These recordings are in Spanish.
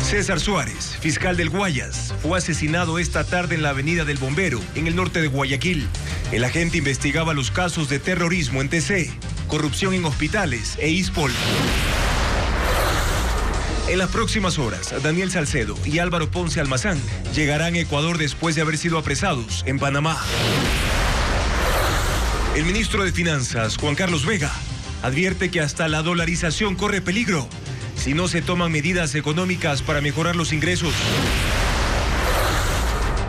César Suárez, fiscal del Guayas, fue asesinado esta tarde en la avenida del Bombero, en el norte de Guayaquil. El agente investigaba los casos de terrorismo en TC, corrupción en hospitales e ISPOL. En las próximas horas, Daniel Salcedo y Álvaro Ponce Almazán llegarán a Ecuador después de haber sido apresados en Panamá. El ministro de Finanzas, Juan Carlos Vega, advierte que hasta la dolarización corre peligro si no se toman medidas económicas para mejorar los ingresos.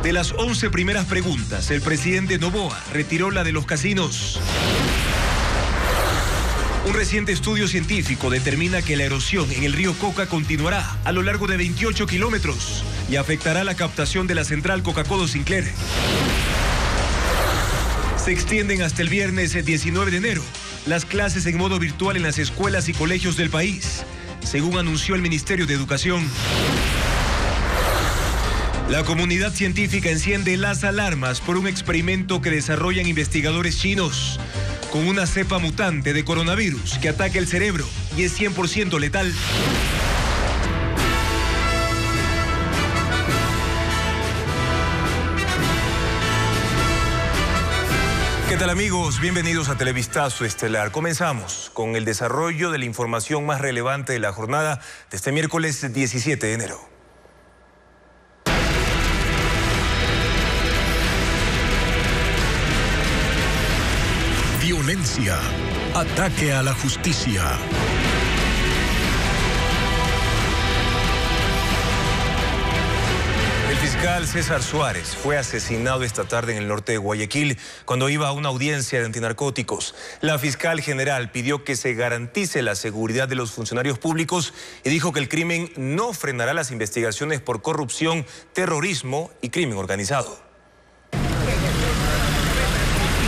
De las 11 primeras preguntas, el presidente Noboa retiró la de los casinos. Un reciente estudio científico determina que la erosión en el río Coca continuará a lo largo de 28 kilómetros y afectará la captación de la central Coca-Cola Sinclair. Se extienden hasta el viernes 19 de enero las clases en modo virtual en las escuelas y colegios del país, según anunció el Ministerio de Educación. La comunidad científica enciende las alarmas por un experimento que desarrollan investigadores chinos con una cepa mutante de coronavirus que ataca el cerebro y es 100% letal. ¿Qué tal, amigos? Bienvenidos a Televistazo Estelar. Comenzamos con el desarrollo de la información más relevante de la jornada de este miércoles 17 de enero. Violencia, ataque a la justicia. El fiscal César Suárez fue asesinado esta tarde en el norte de Guayaquil cuando iba a una audiencia de antinarcóticos. La fiscal general pidió que se garantice la seguridad de los funcionarios públicos y dijo que el crimen no frenará las investigaciones por corrupción, terrorismo y crimen organizado.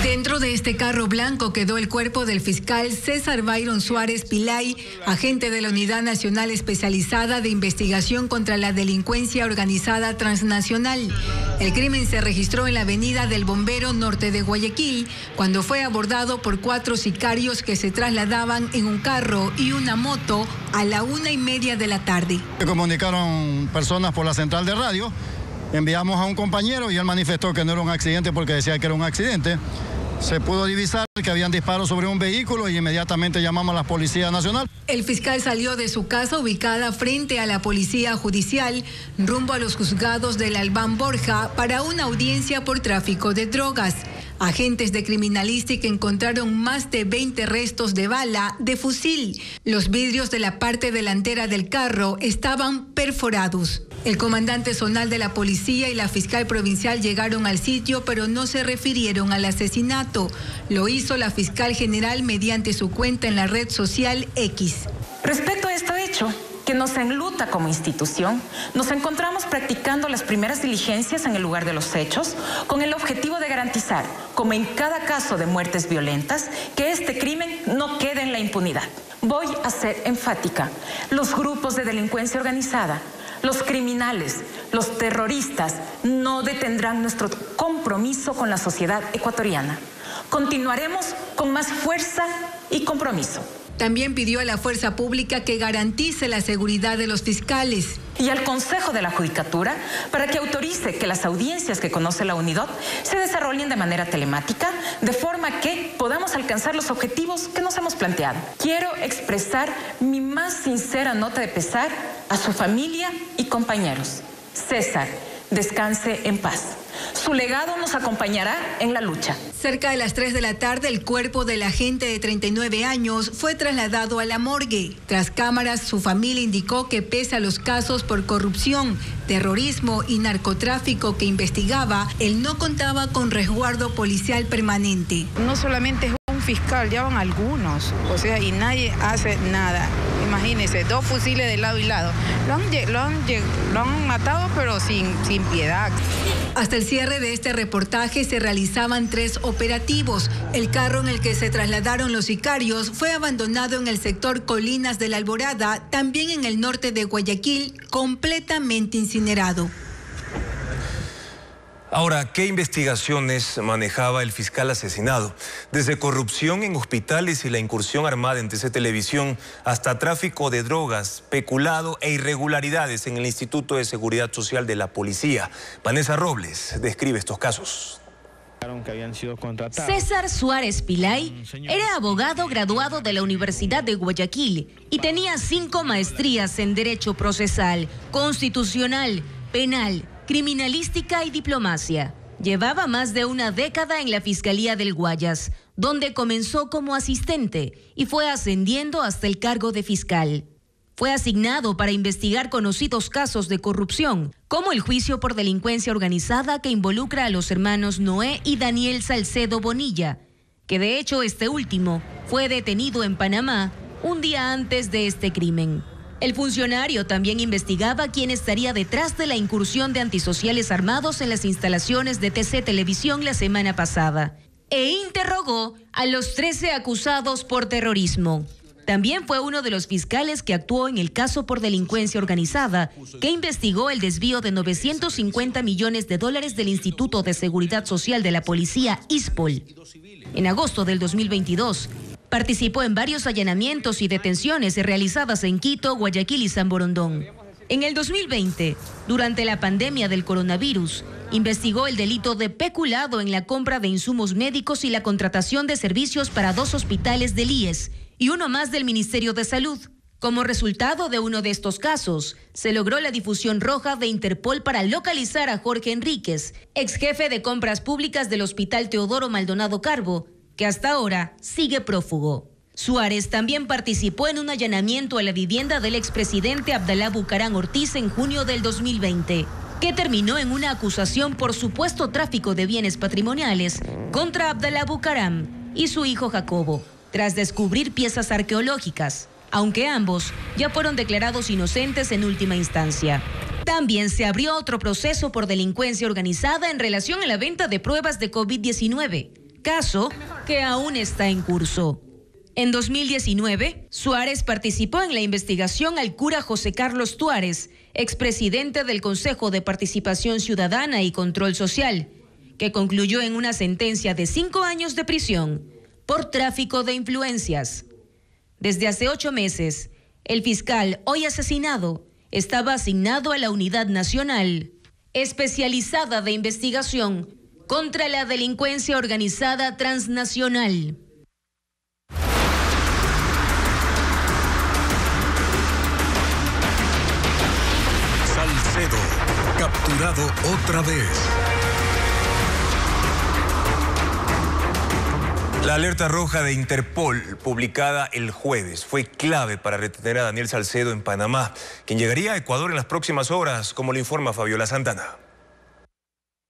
Dentro de este carro blanco quedó el cuerpo del fiscal César Byron Suárez Pilay, agente de la Unidad Nacional Especializada de Investigación contra la Delincuencia Organizada Transnacional. El crimen se registró en la avenida del Bombero, norte de Guayaquil, cuando fue abordado por 4 sicarios que se trasladaban en un carro y una moto a la 1:30 de la tarde. Se comunicaron personas por la central de radio, enviamos a un compañero y él manifestó que no era un accidente porque decía que era un accidente. Se pudo divisar que habían disparos sobre un vehículo y inmediatamente llamamos a la Policía Nacional. El fiscal salió de su casa ubicada frente a la Policía Judicial, rumbo a los juzgados del Albán Borja para una audiencia por tráfico de drogas. Agentes de criminalística encontraron más de 20 restos de bala de fusil. Los vidrios de la parte delantera del carro estaban perforados. El comandante zonal de la policía y la fiscal provincial llegaron al sitio, pero no se refirieron al asesinato. Lo hizo la fiscal general mediante su cuenta en la red social X. Respecto a este hecho, que nos enluta como institución, nos encontramos practicando las primeras diligencias en el lugar de los hechos con el objetivo de garantizar, como en cada caso de muertes violentas, que este crimen no quede en la impunidad. Voy a ser enfática. Los grupos de delincuencia organizada, los criminales, los terroristas no detendrán nuestro compromiso con la sociedad ecuatoriana. Continuaremos con más fuerza y compromiso. También pidió a la fuerza pública que garantice la seguridad de los fiscales. Y al Consejo de la Judicatura para que autorice que las audiencias que conoce la UNIDOT se desarrollen de manera telemática, de forma que podamos alcanzar los objetivos que nos hemos planteado. Quiero expresar mi más sincera nota de pesar a su familia y compañeros. César, descanse en paz. Su legado nos acompañará en la lucha. Cerca de las 3 de la tarde, el cuerpo del agente de 39 años fue trasladado a la morgue. Tras cámaras, su familia indicó que pese a los casos por corrupción, terrorismo y narcotráfico que investigaba, él no contaba con resguardo policial permanente. No solamente es un fiscal, ya van algunos, o sea, y nadie hace nada. Imagínense, 2 fusiles de lado y lado. Lo han matado, pero sin piedad. Hasta el cierre de este reportaje se realizaban 3 operativos. El carro en el que se trasladaron los sicarios fue abandonado en el sector Colinas de la Alborada, también en el norte de Guayaquil, completamente incinerado. Ahora, ¿qué investigaciones manejaba el fiscal asesinado? Desde corrupción en hospitales y la incursión armada en TC Televisión hasta tráfico de drogas, peculado e irregularidades en el Instituto de Seguridad Social de la Policía. Vanessa Robles describe estos casos. César Suárez Pillay era abogado graduado de la Universidad de Guayaquil y tenía 5 maestrías en Derecho Procesal, Constitucional, Penal, Criminalística y Diplomacia. Llevaba más de una década en la Fiscalía del Guayas, donde comenzó como asistente y fue ascendiendo hasta el cargo de fiscal. Fue asignado para investigar conocidos casos de corrupción, como el juicio por delincuencia organizada que involucra a los hermanos Noé y Daniel Salcedo Bonilla, que de hecho este último fue detenido en Panamá un día antes de este crimen. El funcionario también investigaba quién estaría detrás de la incursión de antisociales armados en las instalaciones de TC Televisión la semana pasada e interrogó a los 13 acusados por terrorismo. También fue uno de los fiscales que actuó en el caso por delincuencia organizada, que investigó el desvío de $950 millones del Instituto de Seguridad Social de la Policía, ISPOL. En agosto del 2022, participó en varios allanamientos y detenciones realizadas en Quito, Guayaquil y San Borondón. En el 2020, durante la pandemia del coronavirus, investigó el delito de peculado en la compra de insumos médicos y la contratación de servicios para 2 hospitales del IES y uno más del Ministerio de Salud. Como resultado de uno de estos casos, se logró la difusión roja de Interpol para localizar a Jorge Enríquez, ex jefe de compras públicas del Hospital Teodoro Maldonado Carbo, que hasta ahora sigue prófugo. Suárez también participó en un allanamiento a la vivienda del expresidente Abdalá Bucaram Ortiz en junio del 2020, que terminó en una acusación por supuesto tráfico de bienes patrimoniales contra Abdalá Bucaram y su hijo Jacobo, tras descubrir piezas arqueológicas, aunque ambos ya fueron declarados inocentes en última instancia. También se abrió otro proceso por delincuencia organizada en relación a la venta de pruebas de COVID-19, caso que aún está en curso. En 2019, Suárez participó en la investigación al cura José Carlos Tuárez, expresidente del Consejo de Participación Ciudadana y Control Social, que concluyó en una sentencia de 5 años de prisión por tráfico de influencias. Desde hace 8 meses, el fiscal, hoy asesinado, estaba asignado a la Unidad Nacional Especializada de Investigación contra la Delincuencia Organizada Transnacional. Salcedo, capturado otra vez. La alerta roja de Interpol, publicada el jueves, fue clave para retener a Daniel Salcedo en Panamá, quien llegaría a Ecuador en las próximas horas, como lo informa Fabiola Santana.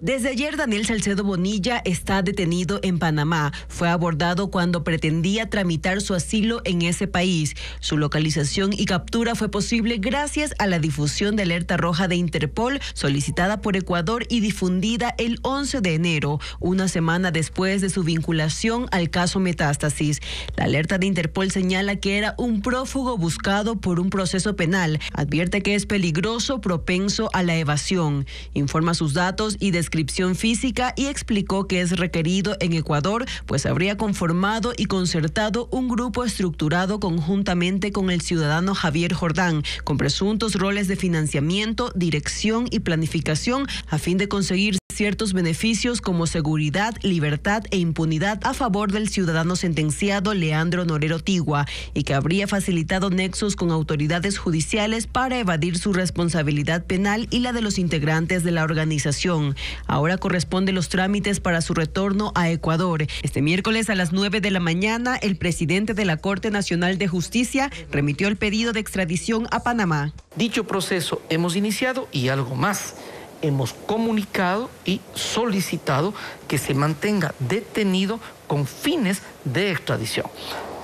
Desde ayer, Daniel Salcedo Bonilla está detenido en Panamá. Fue abordado cuando pretendía tramitar su asilo en ese país. Su localización y captura fue posible gracias a la difusión de alerta roja de Interpol, solicitada por Ecuador y difundida el 11 de enero, una semana después de su vinculación al caso Metástasis. La alerta de Interpol señala que era un prófugo buscado por un proceso penal. Advierte que es peligroso, propenso a la evasión. Informa sus datos y descripción física y explicó que es requerido en Ecuador, pues habría conformado y concertado un grupo estructurado conjuntamente con el ciudadano Javier Jordán, con presuntos roles de financiamiento, dirección y planificación a fin de conseguir ciertos beneficios como seguridad, libertad e impunidad a favor del ciudadano sentenciado Leandro Norero Tigua, y que habría facilitado nexos con autoridades judiciales para evadir su responsabilidad penal y la de los integrantes de la organización. Ahora corresponden los trámites para su retorno a Ecuador. Este miércoles a las 9 de la mañana, el presidente de la Corte Nacional de Justicia remitió el pedido de extradición a Panamá. Dicho proceso hemos iniciado y algo más. Hemos comunicado y solicitado que se mantenga detenido con fines de extradición.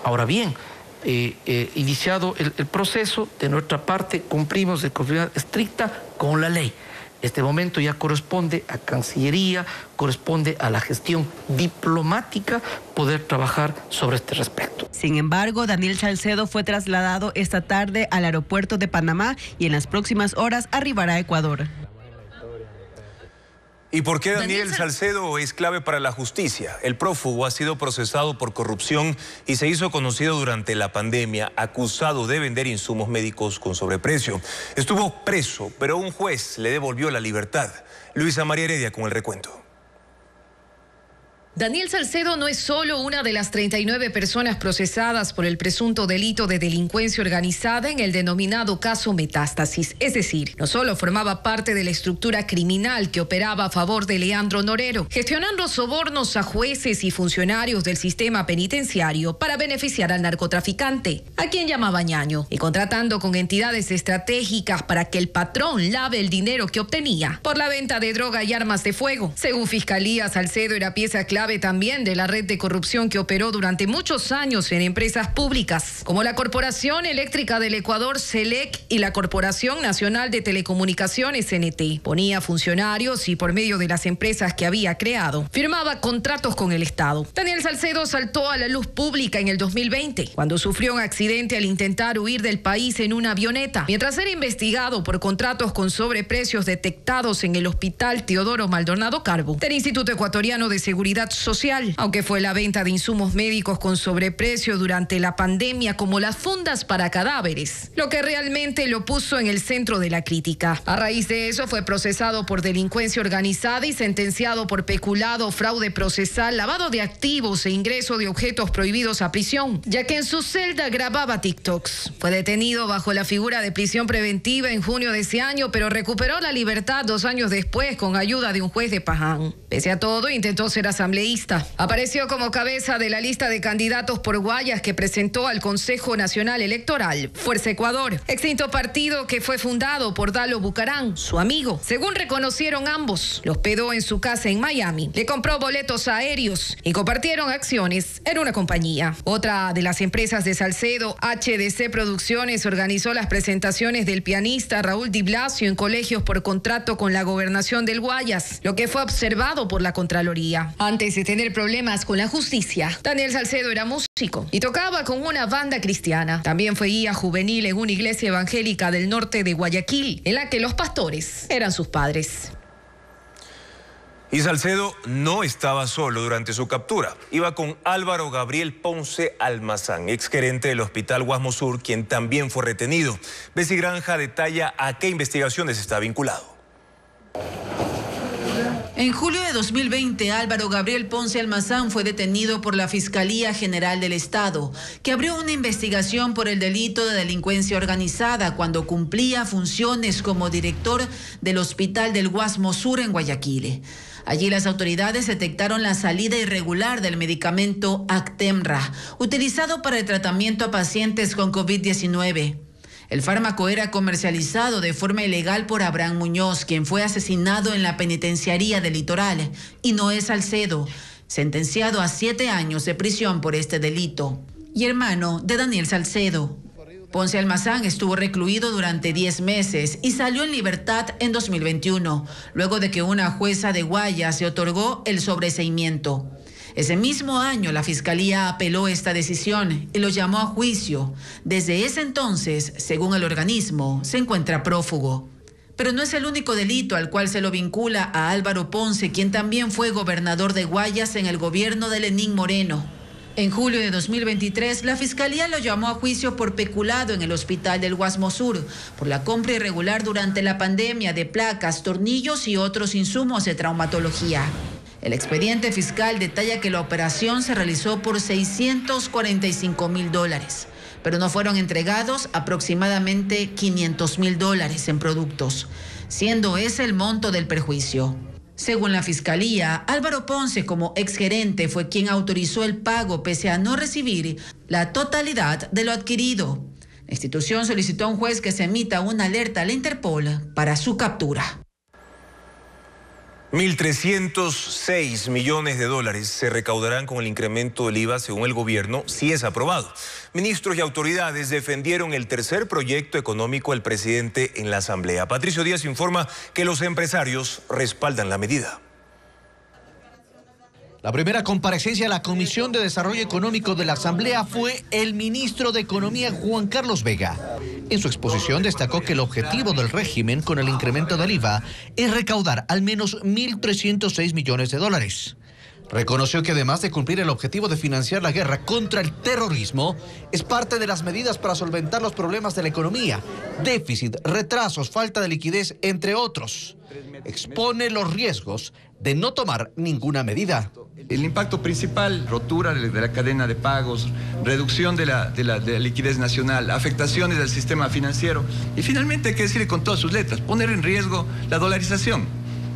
Ahora bien, iniciado el proceso, de nuestra parte cumplimos de conformidad estricta con la ley. Este momento ya corresponde a Cancillería, corresponde a la gestión diplomática poder trabajar sobre este respecto. Sin embargo, Daniel Salcedo fue trasladado esta tarde al aeropuerto de Panamá y en las próximas horas arribará a Ecuador. ¿Y por qué Daniel Salcedo es clave para la justicia? El prófugo ha sido procesado por corrupción y se hizo conocido durante la pandemia, acusado de vender insumos médicos con sobreprecio. Estuvo preso, pero un juez le devolvió la libertad. Luisa María Heredia con el recuento. Daniel Salcedo no es solo una de las 39 personas procesadas por el presunto delito de delincuencia organizada en el denominado caso Metástasis. Es decir, no solo formaba parte de la estructura criminal que operaba a favor de Leandro Norero, gestionando sobornos a jueces y funcionarios del sistema penitenciario para beneficiar al narcotraficante, a quien llamaba ñaño, y contratando con entidades estratégicas para que el patrón lave el dinero que obtenía por la venta de droga y armas de fuego. Según Fiscalía, Salcedo era pieza clave también de la red de corrupción que operó durante muchos años en empresas públicas, como la Corporación Eléctrica del Ecuador, CELEC, y la Corporación Nacional de Telecomunicaciones, CNT. Ponía funcionarios y por medio de las empresas que había creado, firmaba contratos con el Estado. Daniel Salcedo saltó a la luz pública en el 2020, cuando sufrió un accidente al intentar huir del país en una avioneta, mientras era investigado por contratos con sobreprecios detectados en el Hospital Teodoro Maldonado Carbo del Instituto Ecuatoriano de Seguridad Social, aunque fue la venta de insumos médicos con sobreprecio durante la pandemia, como las fundas para cadáveres, lo que realmente lo puso en el centro de la crítica. A raíz de eso fue procesado por delincuencia organizada y sentenciado por peculado, fraude procesal, lavado de activos e ingreso de objetos prohibidos a prisión, ya que en su celda grababa TikToks. Fue detenido bajo la figura de prisión preventiva en junio de ese año, pero recuperó la libertad 2 años después con ayuda de un juez de Paján. Pese a todo, intentó ser asambleísta. Apareció como cabeza de la lista de candidatos por Guayas que presentó al Consejo Nacional Electoral, Fuerza Ecuador, extinto partido que fue fundado por Dalo Bucarán, su amigo. Según reconocieron ambos, lo hospedó en su casa en Miami, le compró boletos aéreos y compartieron acciones en una compañía. Otra de las empresas de Salcedo, HDC Producciones, organizó las presentaciones del pianista Raúl Di Blasio en colegios por contrato con la gobernación del Guayas, lo que fue observado por la Contraloría. Antes de tener problemas con la justicia, Daniel Salcedo era músico y tocaba con una banda cristiana. También fue guía juvenil en una iglesia evangélica del norte de Guayaquil, en la que los pastores eran sus padres. Y Salcedo no estaba solo durante su captura. Iba con Álvaro Gabriel Ponce Almazán, exgerente del Hospital Guasmo Sur, quien también fue retenido. Bessie Granja detalla a qué investigaciones está vinculado. En julio de 2020, Álvaro Gabriel Ponce Almazán fue detenido por la Fiscalía General del Estado, que abrió una investigación por el delito de delincuencia organizada cuando cumplía funciones como director del Hospital del Guasmo Sur en Guayaquil. Allí las autoridades detectaron la salida irregular del medicamento Actemra, utilizado para el tratamiento a pacientes con COVID-19. El fármaco era comercializado de forma ilegal por Abraham Muñoz, quien fue asesinado en la penitenciaría del Litoral, y Noé Salcedo, sentenciado a 7 años de prisión por este delito, y hermano de Daniel Salcedo. Ponce Almazán estuvo recluido durante 10 meses y salió en libertad en 2021, luego de que una jueza de Guayas le otorgó el sobreseimiento. Ese mismo año la Fiscalía apeló esta decisión y lo llamó a juicio. Desde ese entonces, según el organismo, se encuentra prófugo. Pero no es el único delito al cual se lo vincula a Álvaro Ponce, quien también fue gobernador de Guayas en el gobierno de Lenín Moreno. En julio de 2023, la Fiscalía lo llamó a juicio por peculado en el Hospital del Guasmo Sur, por la compra irregular durante la pandemia de placas, tornillos y otros insumos de traumatología. El expediente fiscal detalla que la operación se realizó por $645,000, pero no fueron entregados aproximadamente $500,000 en productos, siendo ese el monto del perjuicio. Según la Fiscalía, Álvaro Ponce, como exgerente, fue quien autorizó el pago pese a no recibir la totalidad de lo adquirido. La institución solicitó a un juez que se emita una alerta a la Interpol para su captura. 1.306 millones de dólares se recaudarán con el incremento del IVA según el gobierno, si es aprobado. Ministros y autoridades defendieron el tercer proyecto económico del presidente en la Asamblea. Patricio Díaz informa que los empresarios respaldan la medida. La primera comparecencia a la Comisión de Desarrollo Económico de la Asamblea fue el ministro de Economía, Juan Carlos Vega. En su exposición destacó que el objetivo del régimen con el incremento del IVA es recaudar al menos 1.306 millones de dólares. Reconoció que además de cumplir el objetivo de financiar la guerra contra el terrorismo, es parte de las medidas para solventar los problemas de la economía, déficit, retrasos, falta de liquidez, entre otros. Expone los riesgos de no tomar ninguna medida. El impacto principal, rotura de la cadena de pagos, reducción de la liquidez nacional, afectaciones del sistema financiero y finalmente hay que decirle con todas sus letras, poner en riesgo la dolarización.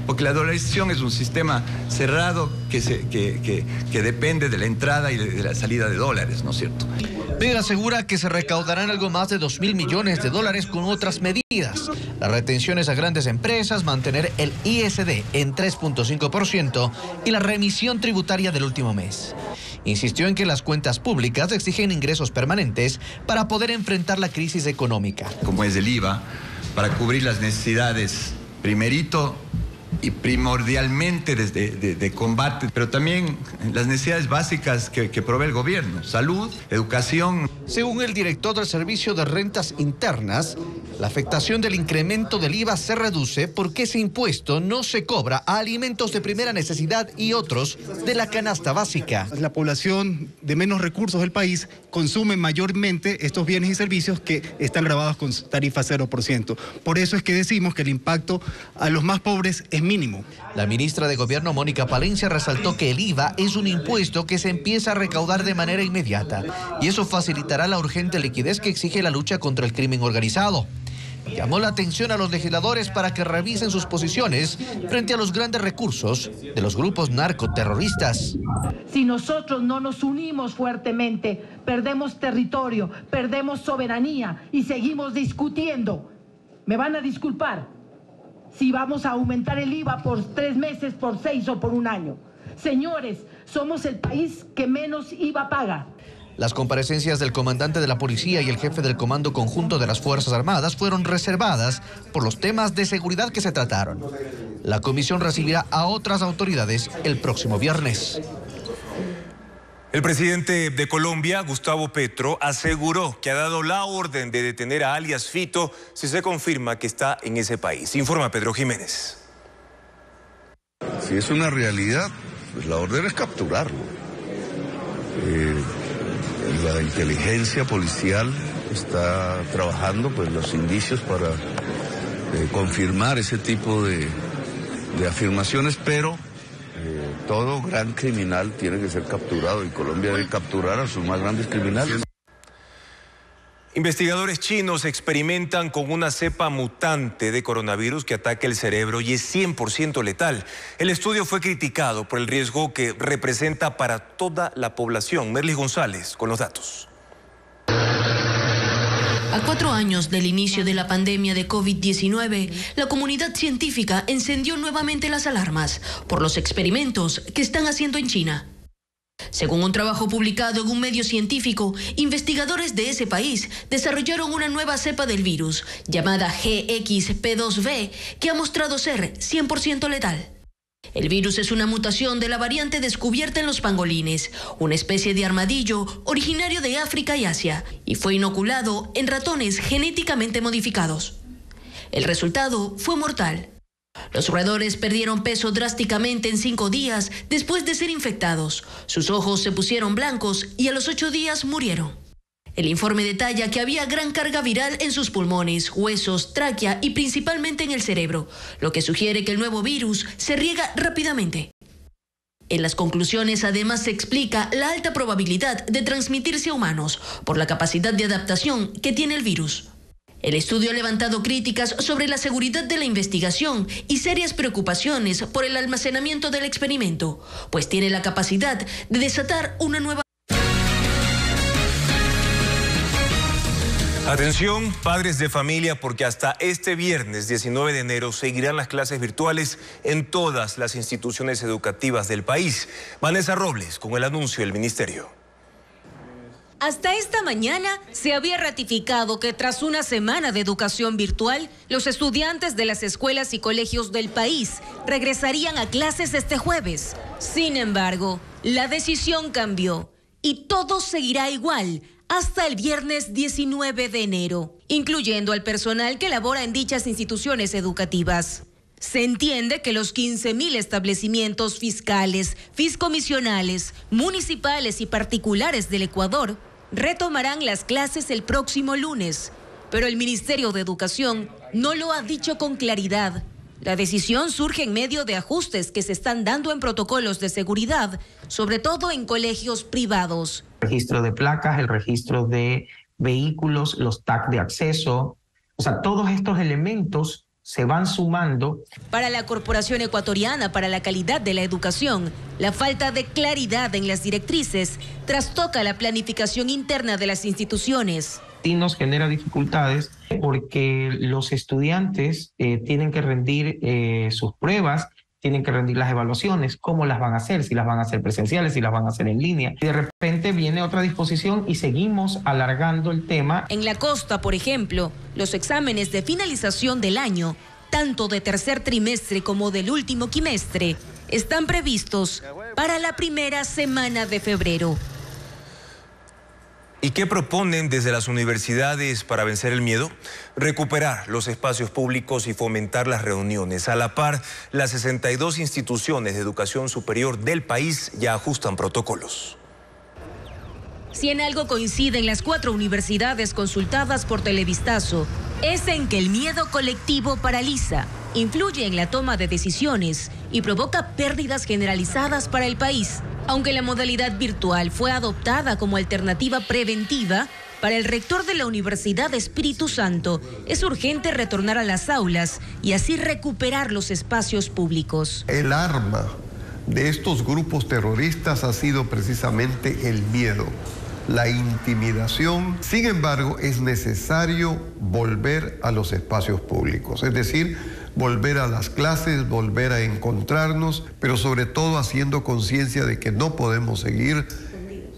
Porque la dolarización es un sistema cerrado que depende de la entrada y de la salida de dólares, ¿no es cierto? Vega asegura que se recaudarán algo más de 2.000 millones de dólares con otras medidas. Las retenciones a grandes empresas, mantener el ISD en 3.5% y la remisión tributaria del último mes. Insistió en que las cuentas públicas exigen ingresos permanentes para poder enfrentar la crisis económica. Como es el IVA, para cubrir las necesidades, primerito, y primordialmente de combate, pero también las necesidades básicas que provee el gobierno, salud, educación. Según el director del Servicio de Rentas Internas, la afectación del incremento del IVA se reduce porque ese impuesto no se cobra a alimentos de primera necesidad y otros de la canasta básica. La población de menos recursos del país consume mayormente estos bienes y servicios que están grabados con tarifa 0%. Por eso es que decimos que el impacto a los más pobres es mínimo. La ministra de Gobierno, Mónica Palencia, resaltó que el IVA es un impuesto que se empieza a recaudar de manera inmediata y eso facilitará la urgente liquidez que exige la lucha contra el crimen organizado. Llamó la atención a los legisladores para que revisen sus posiciones frente a los grandes recursos de los grupos narcoterroristas. Si nosotros no nos unimos fuertemente, perdemos territorio, perdemos soberanía y seguimos discutiendo. Me van a disculpar si vamos a aumentar el IVA por 3 meses, por 6 o por 1 año. Señores, somos el país que menos IVA paga. Las comparecencias del comandante de la policía y el jefe del Comando Conjunto de las Fuerzas Armadas fueron reservadas por los temas de seguridad que se trataron. La comisión recibirá a otras autoridades el próximo viernes. El presidente de Colombia, Gustavo Petro, aseguró que ha dado la orden de detener a alias Fito si se confirma que está en ese país. Informa Pedro Jiménez. Si es una realidad, pues la orden es capturarlo. La inteligencia policial está trabajando pues los indicios para confirmar ese tipo de afirmaciones, pero todo gran criminal tiene que ser capturado y Colombia debe capturar a sus más grandes criminales. Investigadores chinos experimentan con una cepa mutante de coronavirus que ataca el cerebro y es 100% letal. El estudio fue criticado por el riesgo que representa para toda la población. Merlis González con los datos. A 4 años del inicio de la pandemia de COVID-19, la comunidad científica encendió nuevamente las alarmas por los experimentos que están haciendo en China. Según un trabajo publicado en un medio científico, investigadores de ese país desarrollaron una nueva cepa del virus llamada GXP2V que ha mostrado ser 100% letal. El virus es una mutación de la variante descubierta en los pangolines, una especie de armadillo originario de África y Asia, y fue inoculado en ratones genéticamente modificados. El resultado fue mortal. Los roedores perdieron peso drásticamente en 5 días después de ser infectados. Sus ojos se pusieron blancos y a los 8 días murieron. El informe detalla que había gran carga viral en sus pulmones, huesos, tráquea y principalmente en el cerebro, lo que sugiere que el nuevo virus se riega rápidamente. En las conclusiones además se explica la alta probabilidad de transmitirse a humanos por la capacidad de adaptación que tiene el virus. El estudio ha levantado críticas sobre la seguridad de la investigación y serias preocupaciones por el almacenamiento del experimento, pues tiene la capacidad de desatar una nueva... Atención, padres de familia, porque hasta este viernes 19 de enero seguirán las clases virtuales en todas las instituciones educativas del país. Vanessa Robles con el anuncio del ministerio. Hasta esta mañana se había ratificado que tras una semana de educación virtual, los estudiantes de las escuelas y colegios del país regresarían a clases este jueves. Sin embargo, la decisión cambió y todo seguirá igual hasta el viernes 19 de enero, incluyendo al personal que labora en dichas instituciones educativas. Se entiende que los 15.000 establecimientos fiscales, fiscomisionales, municipales y particulares del Ecuador retomarán las clases el próximo lunes, pero el Ministerio de Educación no lo ha dicho con claridad. La decisión surge en medio de ajustes que se están dando en protocolos de seguridad, sobre todo en colegios privados. El registro de placas, el registro de vehículos, los tags de acceso, o sea, todos estos elementos se van sumando. Para la Corporación Ecuatoriana para la Calidad de la Educación, la falta de claridad en las directrices trastoca la planificación interna de las instituciones. Y nos genera dificultades porque los estudiantes tienen que rendir sus pruebas, tienen que rendir las evaluaciones, cómo las van a hacer, si las van a hacer presenciales, si las van a hacer en línea. Y de repente viene otra disposición y seguimos alargando el tema. En la costa, por ejemplo, los exámenes de finalización del año, tanto de tercer trimestre como del último quimestre, están previstos para la primera semana de febrero. ¿Y qué proponen desde las universidades para vencer el miedo? Recuperar los espacios públicos y fomentar las reuniones. A la par, las 62 instituciones de educación superior del país ya ajustan protocolos. Si en algo coinciden las 4 universidades consultadas por Televistazo, es en que el miedo colectivo paraliza, influye en la toma de decisiones y provoca pérdidas generalizadas para el país. Aunque la modalidad virtual fue adoptada como alternativa preventiva, para el rector de la Universidad Espíritu Santo es urgente retornar a las aulas y así recuperar los espacios públicos. El arma de estos grupos terroristas ha sido precisamente el miedo, la intimidación. Sin embargo, es necesario volver a los espacios públicos, es decir, volver a las clases, volver a encontrarnos, pero sobre todo haciendo conciencia de que no podemos seguir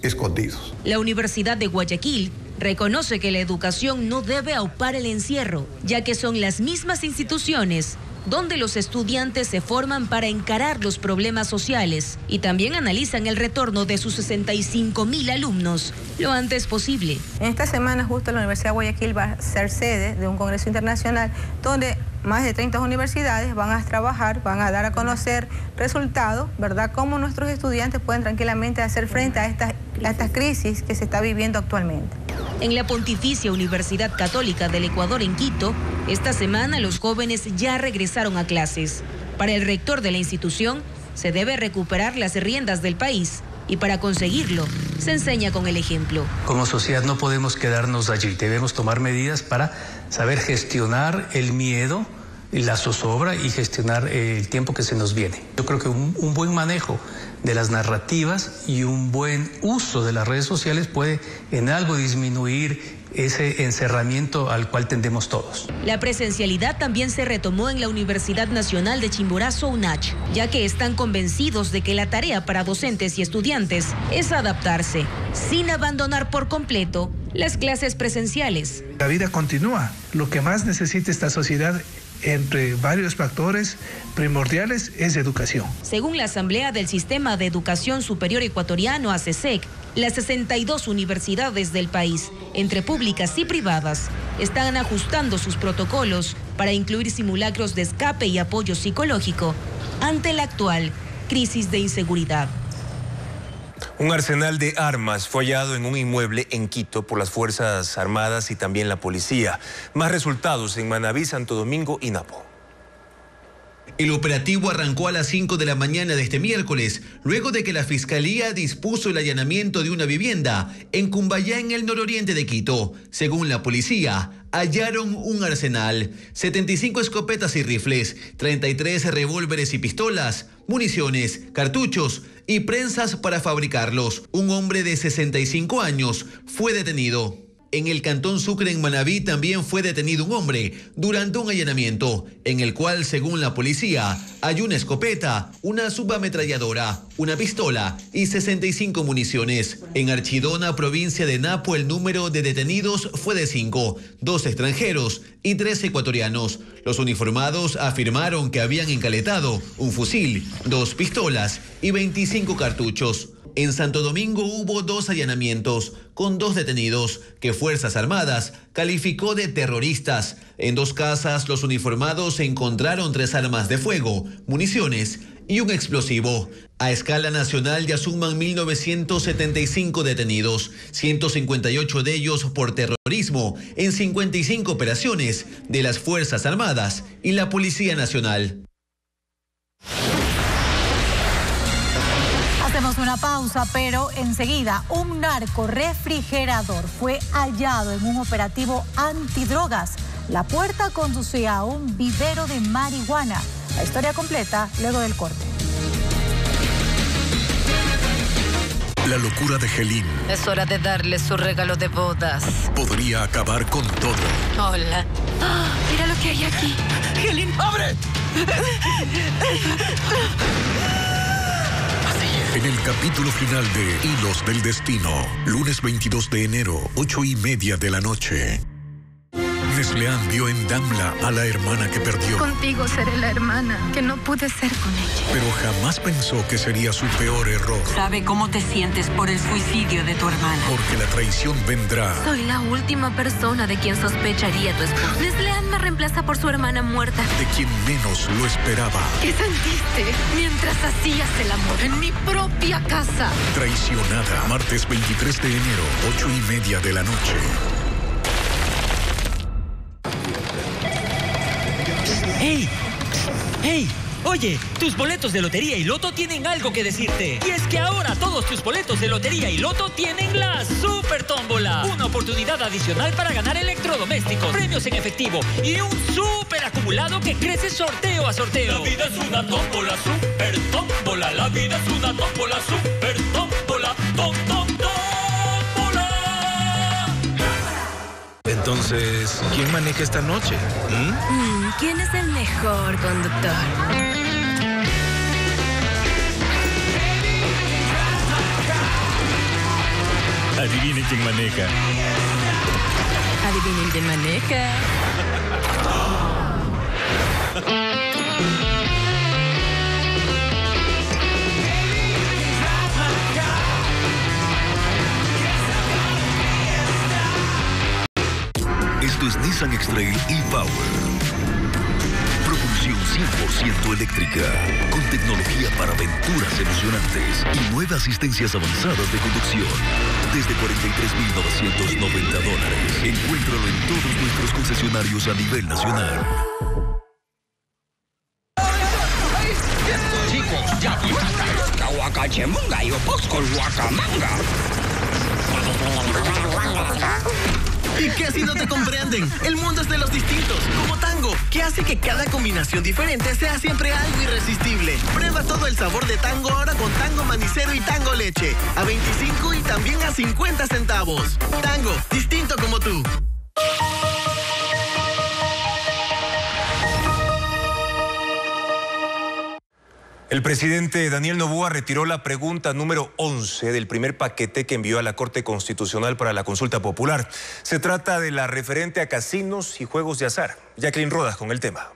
escondidos. La Universidad de Guayaquil reconoce que la educación no debe aupar el encierro, ya que son las mismas instituciones donde los estudiantes se forman para encarar los problemas sociales y también analizan el retorno de sus 65.000 alumnos lo antes posible. En esta semana justo la Universidad de Guayaquil va a ser sede de un congreso internacional donde más de 30 universidades van a trabajar, van a dar a conocer resultados, ¿verdad? Cómo nuestros estudiantes pueden tranquilamente hacer frente a estas crisis que se está viviendo actualmente. En la Pontificia Universidad Católica del Ecuador en Quito, esta semana los jóvenes ya regresaron a clases. Para el rector de la institución, se debe recuperar las riendas del país y para conseguirlo, se enseña con el ejemplo. Como sociedad no podemos quedarnos allí, debemos tomar medidas para saber gestionar el miedo, la zozobra y gestionar el tiempo que se nos viene. Yo creo que un buen manejo de las narrativas y un buen uso de las redes sociales puede en algo disminuir ese encerramiento al cual tendemos todos. La presencialidad también se retomó en la Universidad Nacional de Chimborazo, UNACH, ya que están convencidos de que la tarea para docentes y estudiantes es adaptarse, sin abandonar por completo las clases presenciales. La vida continúa. Lo que más necesita esta sociedad, entre varios factores primordiales, es educación. Según la Asamblea del Sistema de Educación Superior Ecuatoriano, ACESEC, las 62 universidades del país, entre públicas y privadas, están ajustando sus protocolos para incluir simulacros de escape y apoyo psicológico ante la actual crisis de inseguridad. Un arsenal de armas fue hallado en un inmueble en Quito por las Fuerzas Armadas y también la policía. Más resultados en Manabí, Santo Domingo y Napo. El operativo arrancó a las 5 de la mañana de este miércoles, luego de que la Fiscalía dispuso el allanamiento de una vivienda en Cumbayá, en el nororiente de Quito. Según la policía, hallaron un arsenal, 75 escopetas y rifles, 33 revólveres y pistolas, municiones, cartuchos y prensas para fabricarlos. Un hombre de 65 años fue detenido. En el Cantón Sucre, en Manabí, también fue detenido un hombre durante un allanamiento, en el cual, según la policía, hay una escopeta, una subametralladora, una pistola y 65 municiones. En Archidona, provincia de Napo, el número de detenidos fue de 5, 2 extranjeros y 3 ecuatorianos. Los uniformados afirmaron que habían encaletado un fusil, 2 pistolas y 25 cartuchos. En Santo Domingo hubo 2 allanamientos con 2 detenidos que Fuerzas Armadas calificó de terroristas. En 2 casas los uniformados encontraron 3 armas de fuego, municiones y un explosivo. A escala nacional ya suman 1.975 detenidos, 158 de ellos por terrorismo, en 55 operaciones de las Fuerzas Armadas y la Policía Nacional. Hacemos una pausa, pero enseguida un narcorefrigerador fue hallado en un operativo antidrogas. La puerta conducía a un vivero de marihuana. La historia completa luego del corte. La locura de Helene Es hora de darle su regalo de bodas. podría acabar con todo. Hola. Mira lo que hay aquí. Helene, ¡abre! En el capítulo final de Hilos del Destino, lunes 22 de enero, 8:30 de la noche. Neslean vio en Damla a la hermana que perdió, Contigo seré la hermana que no pude ser con ella. pero jamás pensó que sería su peor error, ¿Sabe cómo te sientes por el suicidio de tu hermana? porque la traición vendrá. Soy la última persona de quien sospecharía tu esposo. Neslean me reemplaza por su hermana muerta. De quien menos lo esperaba. ¿Qué sentiste mientras hacías el amor en mi propia casa? Traicionada, martes 23 de enero, 8:30 de la noche. ¡Hey! ¡Hey! Oye, tus boletos de Lotería y Loto tienen algo que decirte. Y es que ahora todos tus boletos de Lotería y Loto tienen la Super Tómbola. Una oportunidad adicional para ganar electrodomésticos, premios en efectivo y un super acumulado que crece sorteo a sorteo. La vida es una tómbola, super tómbola. La vida es una tómbola, super tómbola. ¡Tómbola! Entonces, ¿quién maneja esta noche? ¿Quién es el mejor conductor? Adivinen quién maneja. Adivinen quién maneja. Esto es Nissan X-Trail e-Power. Propulsión 100% eléctrica, con tecnología para aventuras emocionantes y nuevas asistencias avanzadas de conducción. Desde $43,990. Encuéntralo en todos nuestros concesionarios a nivel nacional. Chicos, ya Guacachemunga y Oposcol Guacamanga. ¿Y qué si no te comprenden? El mundo es de los distintos, como Tango, que hace que cada combinación diferente sea siempre algo irresistible. Prueba todo el sabor de Tango ahora con Tango Manicero y Tango Leche, a 25 y también a 50 centavos. Tango, distinto como tú. El presidente Daniel Noboa retiró la pregunta número 11 del primer paquete que envió a la Corte Constitucional para la consulta popular. Se trata de la referente a casinos y juegos de azar. Jacqueline Rodas con el tema.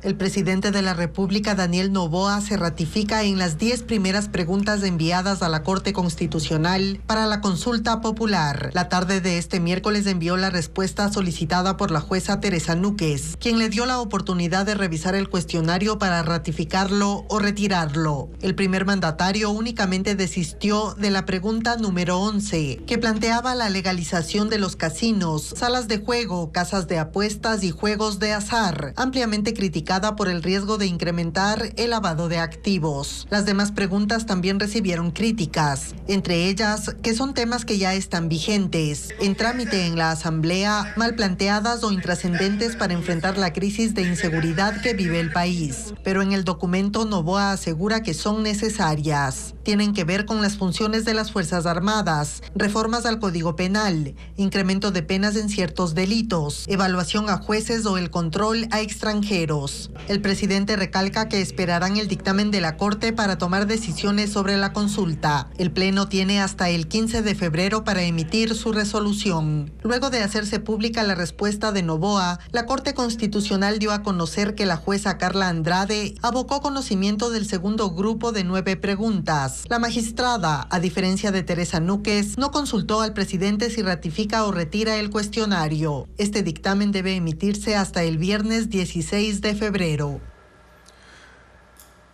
El presidente de la República, Daniel Noboa, se ratifica en las 10 primeras preguntas enviadas a la Corte Constitucional para la consulta popular. La tarde de este miércoles envió la respuesta solicitada por la jueza Teresa Núquez, quien le dio la oportunidad de revisar el cuestionario para ratificarlo o retirarlo. El primer mandatario únicamente desistió de la pregunta número 11, que planteaba la legalización de los casinos, salas de juego, casas de apuestas y juegos de azar, ampliamente criticada por el riesgo de incrementar el lavado de activos. Las demás preguntas también recibieron críticas, entre ellas que son temas que ya están vigentes, en trámite en la Asamblea, mal planteadas o intrascendentes para enfrentar la crisis de inseguridad que vive el país. Pero en el documento Noboa asegura que son necesarias. tienen que ver con las funciones de las Fuerzas Armadas, reformas al Código Penal, incremento de penas en ciertos delitos, evaluación a jueces o el control a extranjeros. El presidente recalca que esperarán el dictamen de la Corte para tomar decisiones sobre la consulta. El Pleno tiene hasta el 15 de febrero para emitir su resolución. Luego de hacerse pública la respuesta de Noboa, la Corte Constitucional dio a conocer que la jueza Carla Andrade abocó conocimiento del segundo grupo de 9 preguntas. La magistrada, a diferencia de Teresa Núquez, no consultó al presidente si ratifica o retira el cuestionario. Este dictamen debe emitirse hasta el viernes 16 de febrero.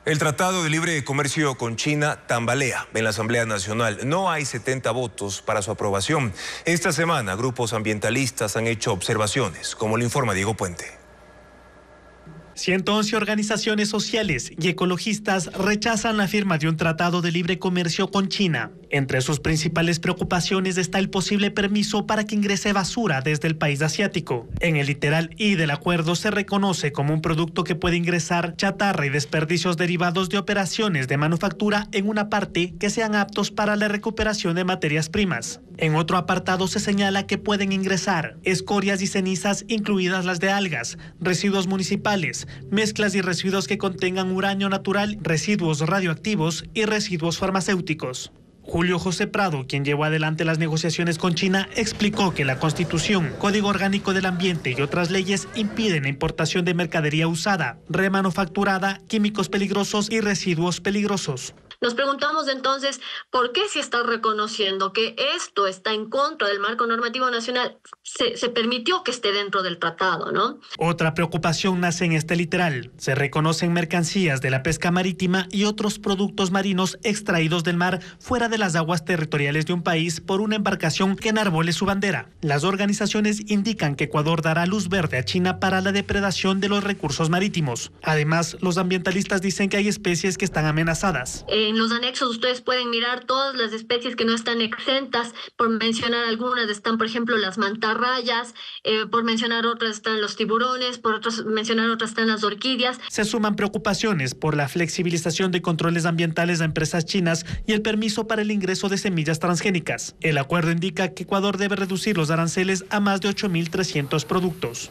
El Tratado de Libre Comercio con China tambalea en la Asamblea Nacional. No hay 70 votos para su aprobación. Esta semana, grupos ambientalistas han hecho observaciones, como lo informa Diego Puente. 111 organizaciones sociales y ecologistas rechazan la firma de un tratado de libre comercio con China. Entre sus principales preocupaciones está el posible permiso para que ingrese basura desde el país asiático. En el literal I del acuerdo se reconoce como un producto que puede ingresar chatarra y desperdicios derivados de operaciones de manufactura en una parte que sean aptos para la recuperación de materias primas. En otro apartado se señala que pueden ingresar escorias y cenizas, incluidas las de algas, residuos municipales, mezclas y residuos que contengan uranio natural, residuos radioactivos y residuos farmacéuticos. Julio José Prado, quien llevó adelante las negociaciones con China, explicó que la Constitución, Código Orgánico del Ambiente y otras leyes impiden la importación de mercadería usada, remanufacturada, químicos peligrosos y residuos peligrosos. Nos preguntamos entonces, ¿por qué si está reconociendo que esto está en contra del marco normativo nacional, se permitió que esté dentro del tratado, ¿no? Otra preocupación nace en este literal. Se reconocen mercancías de la pesca marítima y otros productos marinos extraídos del mar fuera de las aguas territoriales de un país por una embarcación que enarbole su bandera. Las organizaciones indican que Ecuador dará luz verde a China para la depredación de los recursos marítimos. Además, los ambientalistas dicen que hay especies que están amenazadas. En los anexos ustedes pueden mirar todas las especies que no están exentas. Por mencionar algunas están, por ejemplo, las mantarrayas, por mencionar otras están los tiburones, por mencionar otras están las orquídeas. Se suman preocupaciones por la flexibilización de controles ambientales a empresas chinas y el permiso para el ingreso de semillas transgénicas. El acuerdo indica que Ecuador debe reducir los aranceles a más de 8.300 productos.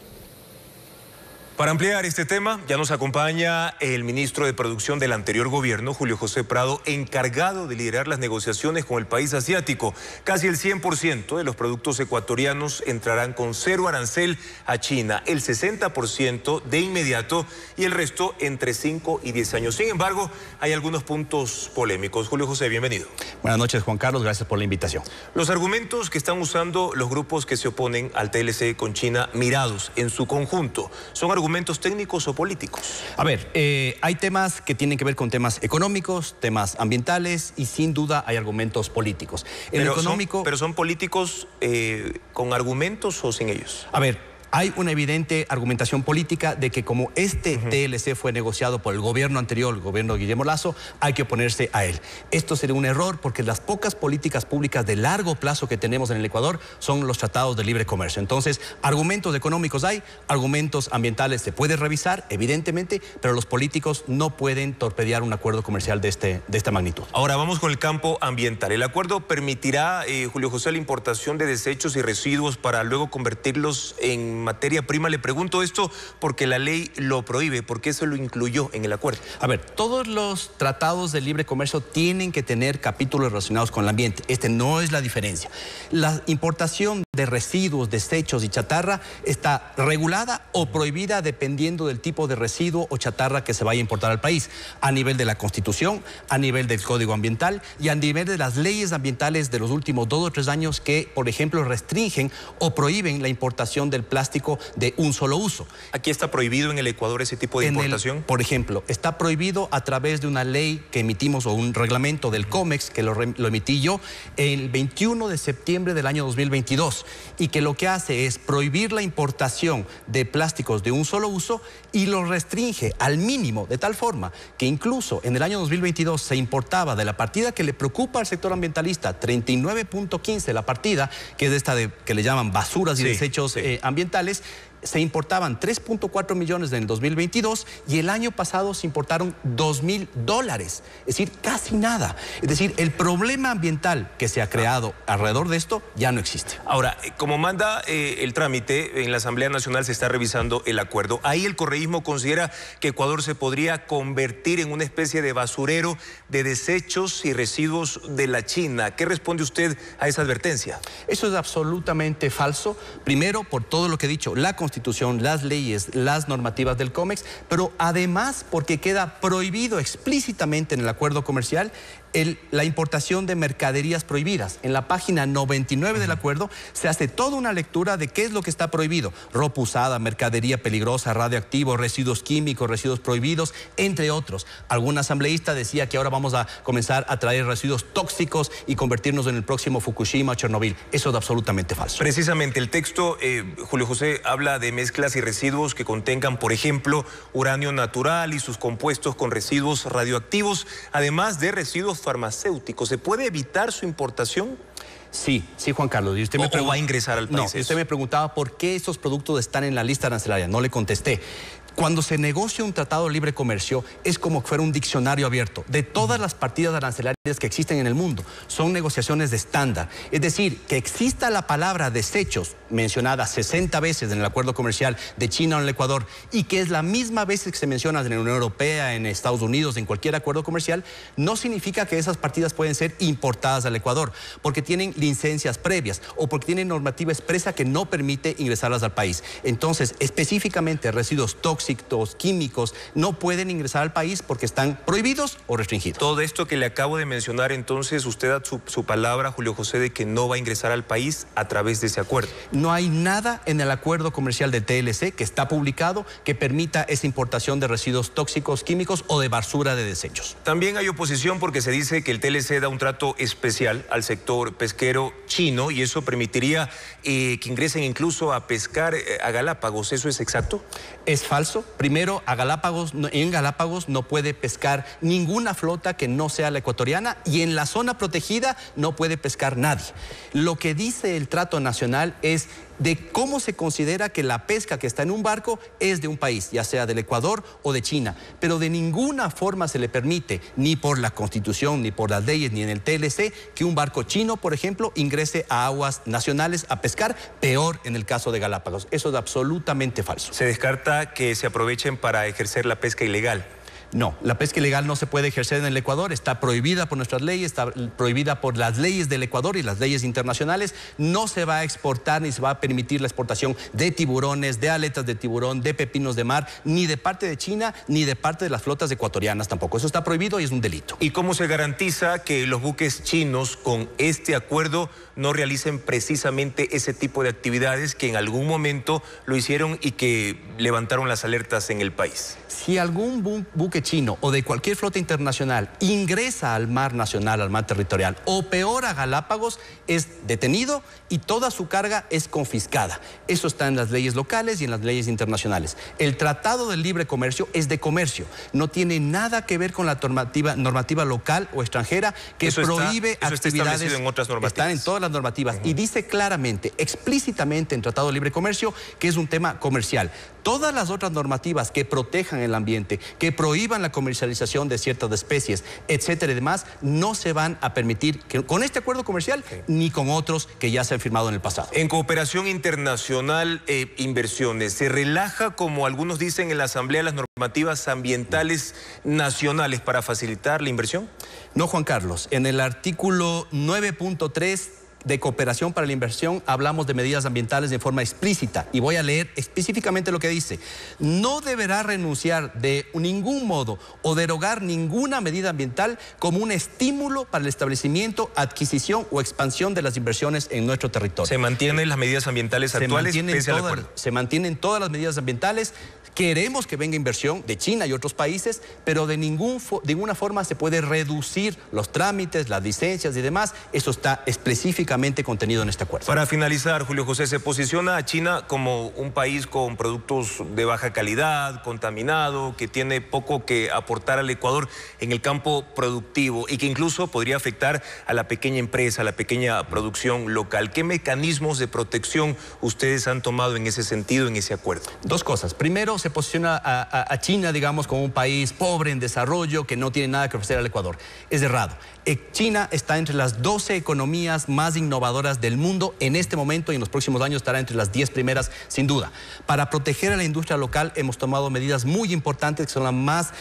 Para ampliar este tema, ya nos acompaña el ministro de Producción del anterior gobierno, Julio José Prado, encargado de liderar las negociaciones con el país asiático. Casi el 100% de los productos ecuatorianos entrarán con 0 arancel a China, el 60% de inmediato y el resto entre 5 y 10 años. Sin embargo, hay algunos puntos polémicos. Julio José, bienvenido. Buenas noches, Juan Carlos, gracias por la invitación. Los argumentos que están usando los grupos que se oponen al TLC con China, mirados en su conjunto, ¿son argumentos técnicos o políticos? A ver, hay temas que tienen que ver con temas económicos, temas ambientales y sin duda hay argumentos políticos. ¿Pero son políticos con argumentos o sin ellos? A ver, hay una evidente argumentación política de que como este TLC fue negociado por el gobierno anterior, el gobierno de Guillermo Lasso, hay que oponerse a él. Esto sería un error porque las pocas políticas públicas de largo plazo que tenemos en el Ecuador son los tratados de libre comercio. Entonces, argumentos económicos hay, argumentos ambientales se puede revisar, evidentemente, pero los políticos no pueden torpedear un acuerdo comercial de esta magnitud. Ahora vamos con el campo ambiental. ¿El acuerdo permitirá, Julio José, la importación de desechos y residuos para luego convertirlos en materia prima? Le pregunto esto porque la ley lo prohíbe. ¿Por qué se lo incluyó en el acuerdo? A ver, todos los tratados de libre comercio tienen que tener capítulos relacionados con el ambiente. Este no es la diferencia. La importación de residuos, desechos y chatarra está regulada o prohibida dependiendo del tipo de residuo o chatarra que se vaya a importar al país, a nivel de la Constitución, a nivel del Código Ambiental y a nivel de las leyes ambientales de los últimos 2 o 3 años que, por ejemplo, restringen o prohíben la importación del plástico de un solo uso. ¿Aquí está prohibido en el Ecuador ese tipo de importación? Por ejemplo, está prohibido a través de una ley que emitimos o un reglamento del COMEX, que lo emití yo el 21 de septiembre del año 2022 y que lo que hace es prohibir la importación de plásticos de un solo uso y lo restringe al mínimo de tal forma que incluso en el año 2022 se importaba de la partida que le preocupa al sector ambientalista, 39.15 la partida, que es esta que le llaman basuras y desechos ambientales, se importaban 3.4 millones en el 2022 y el año pasado se importaron $2.000, es decir, casi nada. Es decir, el problema ambiental que se ha creado alrededor de esto ya no existe. Ahora, como manda el trámite, en la Asamblea Nacional se está revisando el acuerdo. Ahí el correísmo considera que Ecuador se podría convertir en una especie de basurero de desechos y residuos de la China. ¿Qué responde usted a esa advertencia? Eso es absolutamente falso. Primero, por todo lo que he dicho, la Constitución, las leyes, las normativas del COMEX, pero además porque queda prohibido explícitamente en el acuerdo comercial la importación de mercaderías prohibidas. En la página 99 del acuerdo se hace toda una lectura de qué es lo que está prohibido. Ropa usada, mercadería peligrosa, radioactivo, residuos químicos, residuos prohibidos, entre otros. Algún asambleísta decía que ahora vamos a comenzar a traer residuos tóxicos y convertirnos en el próximo Fukushima o Chernobyl. Eso es absolutamente falso. Precisamente el texto, Julio José, habla de mezclas y residuos que contengan, por ejemplo, uranio natural y sus compuestos con residuos radioactivos, además de residuos farmacéuticos. ¿Se puede evitar su importación? Sí, Juan Carlos. Y usted ¿O va a ingresar al país? No, usted me preguntaba por qué estos productos están en la lista arancelaria. No le contesté. Cuando se negocia un tratado de libre comercio, es como que fuera un diccionario abierto de todas las partidas arancelarias que existen en el mundo. Son negociaciones de estándar. Es decir, que exista la palabra desechos, mencionada 60 veces en el acuerdo comercial de China o en el Ecuador, y que es la misma vez que se menciona en la Unión Europea, en Estados Unidos, en cualquier acuerdo comercial, no significa que esas partidas pueden ser importadas al Ecuador, porque tienen licencias previas o porque tienen normativa expresa que no permite ingresarlas al país. Entonces, específicamente residuos tóxicos, químicos, no pueden ingresar al país porque están prohibidos o restringidos. Todo esto que le acabo de mencionar, entonces, usted da su palabra, Julio José, de que no va a ingresar al país a través de ese acuerdo. No hay nada en el acuerdo comercial de TLC que está publicado que permita esa importación de residuos tóxicos, químicos o de basura de desechos. También hay oposición porque se dice que el TLC da un trato especial al sector pesquero chino y eso permitiría que ingresen incluso a pescar a Galápagos. ¿Eso es exacto? Es falso. Primero, en Galápagos no puede pescar ninguna flota que no sea la ecuatoriana y en la zona protegida no puede pescar nadie. Lo que dice el trato nacional es de cómo se considera que la pesca que está en un barco es de un país, ya sea del Ecuador o de China, pero de ninguna forma se le permite, ni por la Constitución, ni por las leyes, ni en el TLC, que un barco chino, por ejemplo, ingrese a aguas nacionales a pescar, peor en el caso de Galápagos. Eso es absolutamente falso. ¿Se descarta que se aprovechen para ejercer la pesca ilegal? No, la pesca ilegal no se puede ejercer en el Ecuador, está prohibida por nuestras leyes, está prohibida por las leyes del Ecuador y las leyes internacionales. No se va a exportar ni se va a permitir la exportación de tiburones, de aletas de tiburón, de pepinos de mar, ni de parte de China, ni de parte de las flotas ecuatorianas tampoco. Eso está prohibido y es un delito. ¿Y cómo se garantiza que los buques chinos con este acuerdo no realicen precisamente ese tipo de actividades que en algún momento lo hicieron y que levantaron las alertas en el país? Si algún buque chino o de cualquier flota internacional ingresa al mar nacional, al mar territorial o peor a Galápagos, es detenido y toda su carga es confiscada. Eso está en las leyes locales y en las leyes internacionales. El Tratado de Libre Comercio es de comercio, no tiene nada que ver con la normativa local o extranjera que prohíbe actividades. Está en otras normativas. Están en todas las normativas y dice claramente, explícitamente en Tratado de Libre Comercio que es un tema comercial. Todas las otras normativas que protejan el ambiente, que prohíban la comercialización de ciertas especies, etcétera y demás, no se van a permitir con este acuerdo comercial ni con otros que ya se han firmado en el pasado. En cooperación internacional, inversiones, ¿se relaja, como algunos dicen en la Asamblea, las normativas ambientales nacionales para facilitar la inversión? No, Juan Carlos. En el artículo 9.3 de cooperación para la inversión hablamos de medidas ambientales de forma explícita y voy a leer específicamente lo que dice. No deberá renunciar de ningún modo o derogar ninguna medida ambiental como un estímulo para el establecimiento, adquisición o expansión de las inversiones en nuestro territorio. ¿Se mantienen las medidas ambientales actuales pese al acuerdo? Se mantienen todas las medidas ambientales. Queremos que venga inversión de China y otros países, pero de ninguna forma se puede reducir los trámites, las licencias y demás. Eso está específicamente específicamente contenido en este acuerdo. Para finalizar, Julio José, se posiciona a China como un país con productos de baja calidad, contaminado, que tiene poco que aportar al Ecuador en el campo productivo y que incluso podría afectar a la pequeña empresa, a la pequeña producción local. ¿Qué mecanismos de protección ustedes han tomado en ese sentido, en ese acuerdo? Dos cosas. Primero, se posiciona a China, digamos, como un país pobre en desarrollo que no tiene nada que ofrecer al Ecuador. Es errado. China está entre las 12 economías más innovadoras del mundo en este momento y en los próximos años estará entre las 10 primeras, sin duda. Para proteger a la industria local hemos tomado medidas muy importantes que son las más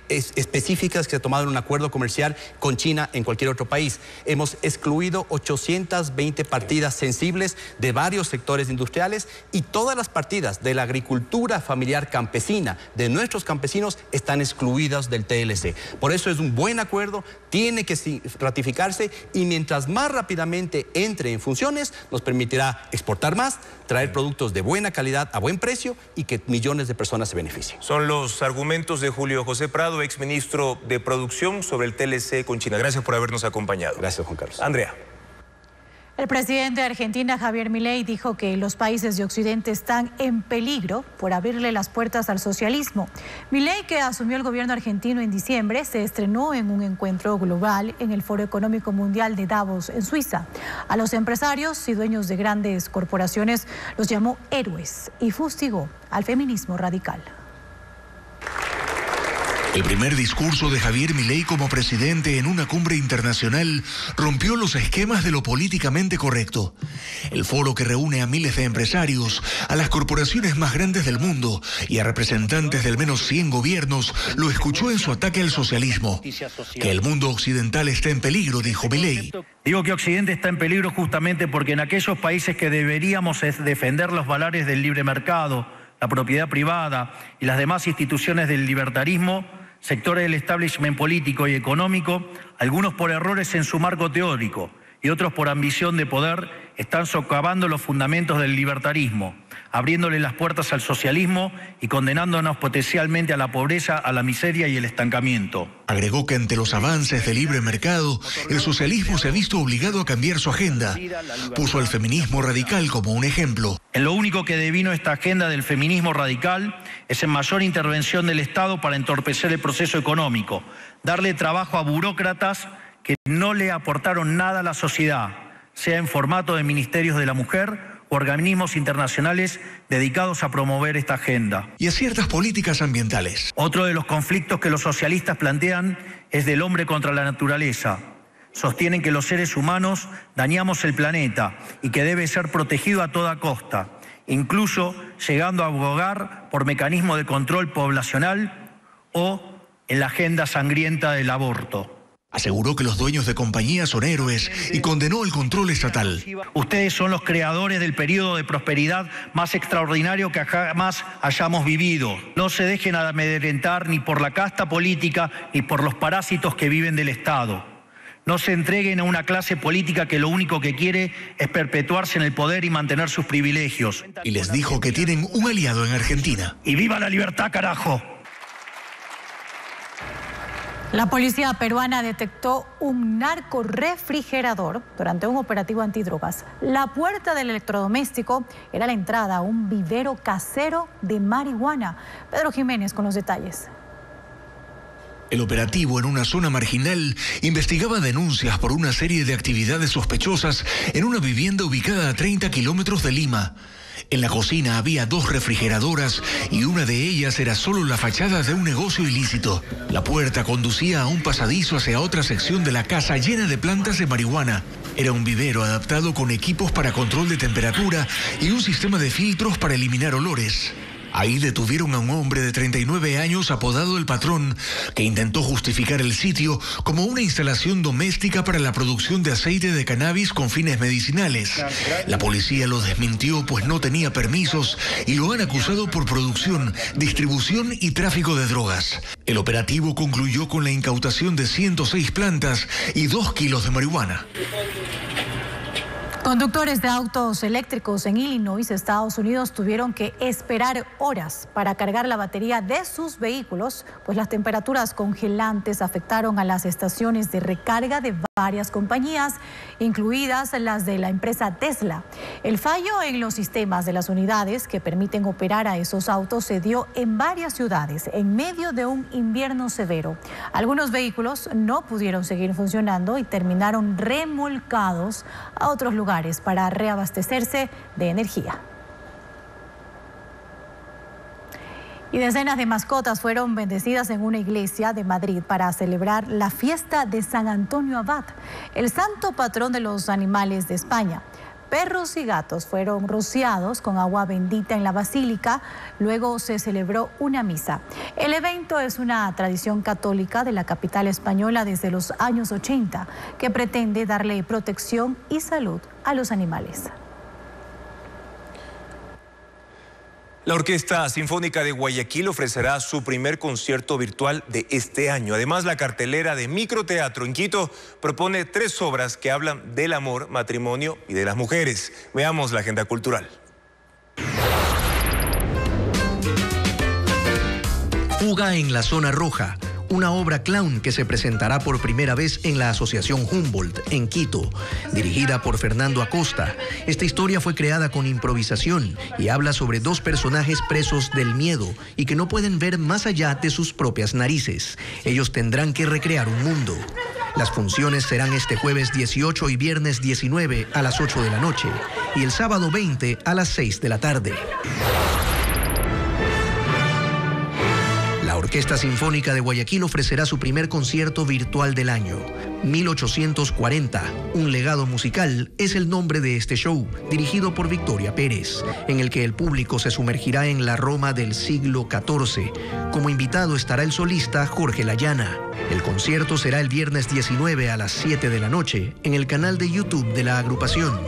específicas que se ha tomado en un acuerdo comercial con China en cualquier otro país. Hemos excluido 820 partidas sensibles de varios sectores industriales y todas las partidas de la agricultura familiar campesina de nuestros campesinos están excluidas del TLC. Por eso es un buen acuerdo, tiene que ratificarse y mientras más rápidamente entre en funciones nos permitirá exportar más, traer productos de buena calidad a buen precio y que millones de personas se beneficien. Son los argumentos de Julio José Prado, exministro de Producción, sobre el TLC con China. Gracias por habernos acompañado. Gracias, Juan Carlos. Andrea. El presidente de Argentina, Javier Milei, dijo que los países de Occidente están en peligro por abrirle las puertas al socialismo. Milei, que asumió el gobierno argentino en diciembre, se estrenó en un encuentro global en el Foro Económico Mundial de Davos, en Suiza. A los empresarios y dueños de grandes corporaciones los llamó héroes y fustigó al feminismo radical. El primer discurso de Javier Milei como presidente en una cumbre internacional rompió los esquemas de lo políticamente correcto. El foro, que reúne a miles de empresarios, a las corporaciones más grandes del mundo y a representantes de al menos 100 gobiernos, lo escuchó en su ataque al socialismo. Que el mundo occidental está en peligro, dijo Milei. Digo que Occidente está en peligro justamente porque en aquellos países que deberíamos defender los valores del libre mercado, la propiedad privada y las demás instituciones del libertarismo, sectores del establishment político y económico, algunos por errores en su marco teórico y otros por ambición de poder, están socavando los fundamentos del libertarismo, abriéndole las puertas al socialismo y condenándonos potencialmente a la pobreza, a la miseria y el estancamiento. Agregó que ante los avances del libre mercado, el socialismo se ha visto obligado a cambiar su agenda. Puso al feminismo radical como un ejemplo. En lo único que devino esta agenda del feminismo radical es en mayor intervención del Estado para entorpecer el proceso económico, darle trabajo a burócratas que no le aportaron nada a la sociedad, sea en formato de ministerios de la mujer o organismos internacionales dedicados a promover esta agenda. Y a ciertas políticas ambientales. Otro de los conflictos que los socialistas plantean es del hombre contra la naturaleza. Sostienen que los seres humanos dañamos el planeta y que debe ser protegido a toda costa, incluso llegando a abogar por mecanismos de control poblacional o en la agenda sangrienta del aborto. Aseguró que los dueños de compañías son héroes y condenó el control estatal. Ustedes son los creadores del periodo de prosperidad más extraordinario que jamás hayamos vivido. No se dejen amedrentar ni por la casta política ni por los parásitos que viven del Estado. No se entreguen a una clase política que lo único que quiere es perpetuarse en el poder y mantener sus privilegios. Y les dijo que tienen un aliado en Argentina. ¡Y viva la libertad, carajo! La policía peruana detectó un narcorefrigerador durante un operativo antidrogas. La puerta del electrodoméstico era la entrada a un vivero casero de marihuana. Pedro Jiménez con los detalles. El operativo, en una zona marginal, investigaba denuncias por una serie de actividades sospechosas en una vivienda ubicada a 30 kilómetros de Lima. En la cocina había 2 refrigeradoras y una de ellas era solo la fachada de un negocio ilícito. La puerta conducía a un pasadizo hacia otra sección de la casa llena de plantas de marihuana. Era un vivero adaptado con equipos para control de temperatura y un sistema de filtros para eliminar olores. Ahí detuvieron a un hombre de 39 años apodado El Patrón, que intentó justificar el sitio como una instalación doméstica para la producción de aceite de cannabis con fines medicinales. La policía lo desmintió, pues no tenía permisos, y lo han acusado por producción, distribución y tráfico de drogas. El operativo concluyó con la incautación de 106 plantas y 2 kilos de marihuana. Conductores de autos eléctricos en Illinois, Estados Unidos, tuvieron que esperar horas para cargar la batería de sus vehículos, pues las temperaturas congelantes afectaron a las estaciones de recarga de varias compañías, incluidas las de la empresa Tesla. El fallo en los sistemas de las unidades que permiten operar a esos autos se dio en varias ciudades en medio de un invierno severo. Algunos vehículos no pudieron seguir funcionando y terminaron remolcados a otros lugares para reabastecerse de energía. Y decenas de mascotas fueron bendecidas en una iglesia de Madrid para celebrar la fiesta de San Antonio Abad, el santo patrón de los animales de España. Perros y gatos fueron rociados con agua bendita en la basílica, luego se celebró una misa. El evento es una tradición católica de la capital española desde los años 80, que pretende darle protección y salud a los animales. La Orquesta Sinfónica de Guayaquil ofrecerá su primer concierto virtual de este año. Además, la cartelera de Microteatro en Quito propone 3 obras que hablan del amor, matrimonio y de las mujeres. Veamos la agenda cultural. Fuga en la zona roja. Una obra clown que se presentará por primera vez en la Asociación Humboldt, en Quito, dirigida por Fernando Acosta. Esta historia fue creada con improvisación y habla sobre 2 personajes presos del miedo y que no pueden ver más allá de sus propias narices. Ellos tendrán que recrear un mundo. Las funciones serán este jueves 18 y viernes 19 a las 8 de la noche y el sábado 20 a las 6 de la tarde. La Orquesta Sinfónica de Guayaquil ofrecerá su primer concierto virtual del año. 1840, un legado musical, es el nombre de este show, dirigido por Victoria Pérez, en el que el público se sumergirá en la Roma del siglo XIV. Como invitado estará el solista Jorge Layana. El concierto será el viernes 19 a las 7 de la noche en el canal de YouTube de la agrupación.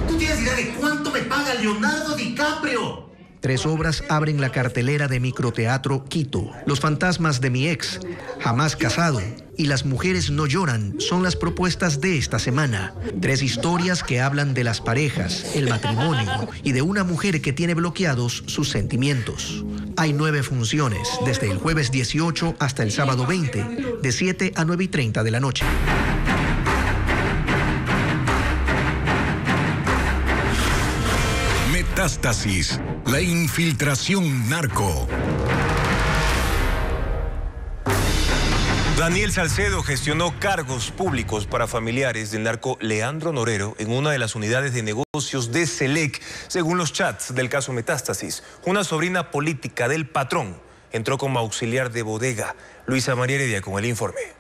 ¿Tú tienes idea de cuánto me paga Leonardo DiCaprio? 3 obras abren la cartelera de Microteatro Quito. Los fantasmas de mi ex, Jamás casado y Las mujeres no lloran son las propuestas de esta semana. 3 historias que hablan de las parejas, el matrimonio y de una mujer que tiene bloqueados sus sentimientos. Hay 9 funciones, desde el jueves 18 hasta el sábado 20, de 7 a 9:30 de la noche. Metástasis, la infiltración narco. Daniel Salcedo gestionó cargos públicos para familiares del narco Leandro Norero en una de las unidades de negocios de Selec, según los chats del caso Metástasis. Una sobrina política del patrón entró como auxiliar de bodega. Luisa María Heredia con el informe.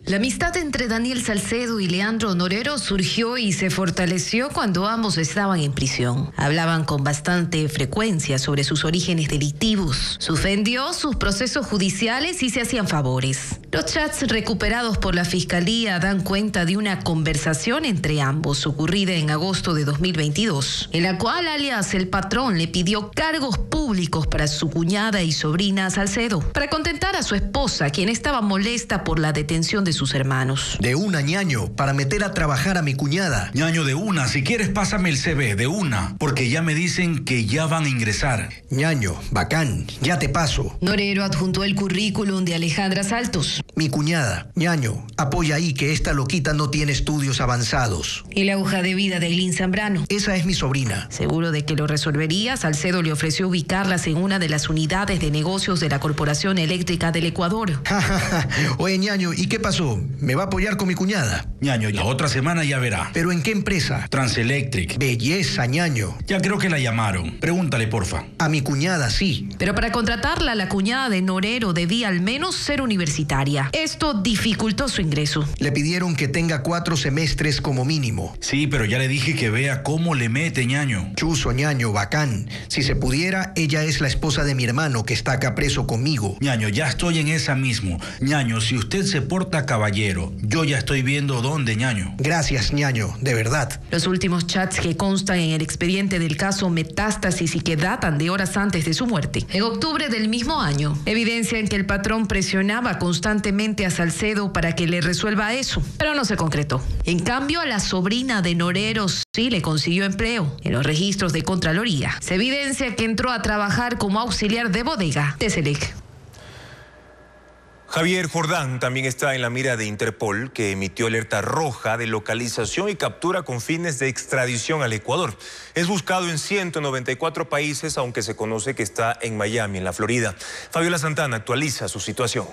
La amistad entre Daniel Salcedo y Leandro Norero surgió y se fortaleció cuando ambos estaban en prisión. Hablaban con bastante frecuencia sobre sus orígenes delictivos. Suspendió sus procesos judiciales y se hacían favores. Los chats recuperados por la Fiscalía dan cuenta de una conversación entre ambos ocurrida en agosto de 2022, en la cual alias el patrón le pidió cargos públicos para su cuñada y sobrina Salcedo, para contentar a su esposa, quien estaba molesta por la detención de sus hermanos. De una, ñaño, para meter a trabajar a mi cuñada. Ñaño, de una, si quieres pásame el CV, de una, porque ya me dicen que ya van a ingresar. Ñaño, bacán, ya te paso. Norero adjuntó el currículum de Alejandra Saltos. Mi cuñada, ñaño, apoya ahí que esta loquita no tiene estudios avanzados. Y la hoja de vida de Glyn Zambrano. Esa es mi sobrina. Seguro de que lo resolvería, Salcedo le ofreció ubicarlas en una de las unidades de negocios de la Corporación Eléctrica del Ecuador. Oye, ñaño, ¿y qué pasó? ¿Me va a apoyar con mi cuñada? Ñaño, la otra semana ya verá. ¿Pero en qué empresa? Transelectric. Belleza, ñaño. Ya creo que la llamaron. Pregúntale, porfa. A mi cuñada, sí. Pero para contratarla, la cuñada de Norero debía al menos ser universitaria. Esto dificultó su ingreso. Le pidieron que tenga 4 semestres como mínimo. Sí, pero ya le dije que vea cómo le mete, ñaño. Chuzo, ñaño, bacán. Si se pudiera, ella es la esposa de mi hermano que está acá preso conmigo. Ñaño, ya estoy en esa mismo. Ñaño, si usted se porta caballero. Yo ya estoy viendo dónde, ñaño. Gracias, ñaño, de verdad. Los últimos chats que constan en el expediente del caso Metástasis y que datan de horas antes de su muerte, en octubre del mismo año, evidencian que el patrón presionaba constantemente a Salcedo para que le resuelva eso, pero no se concretó. En cambio, a la sobrina de Norero sí le consiguió empleo. En los registros de Contraloría se evidencia que entró a trabajar como auxiliar de bodega de Selec. Javier Jordán también está en la mira de Interpol, que emitió alerta roja de localización y captura con fines de extradición al Ecuador. Es buscado en 194 países, aunque se conoce que está en Miami, en la Florida. Fabiola Santana actualiza su situación.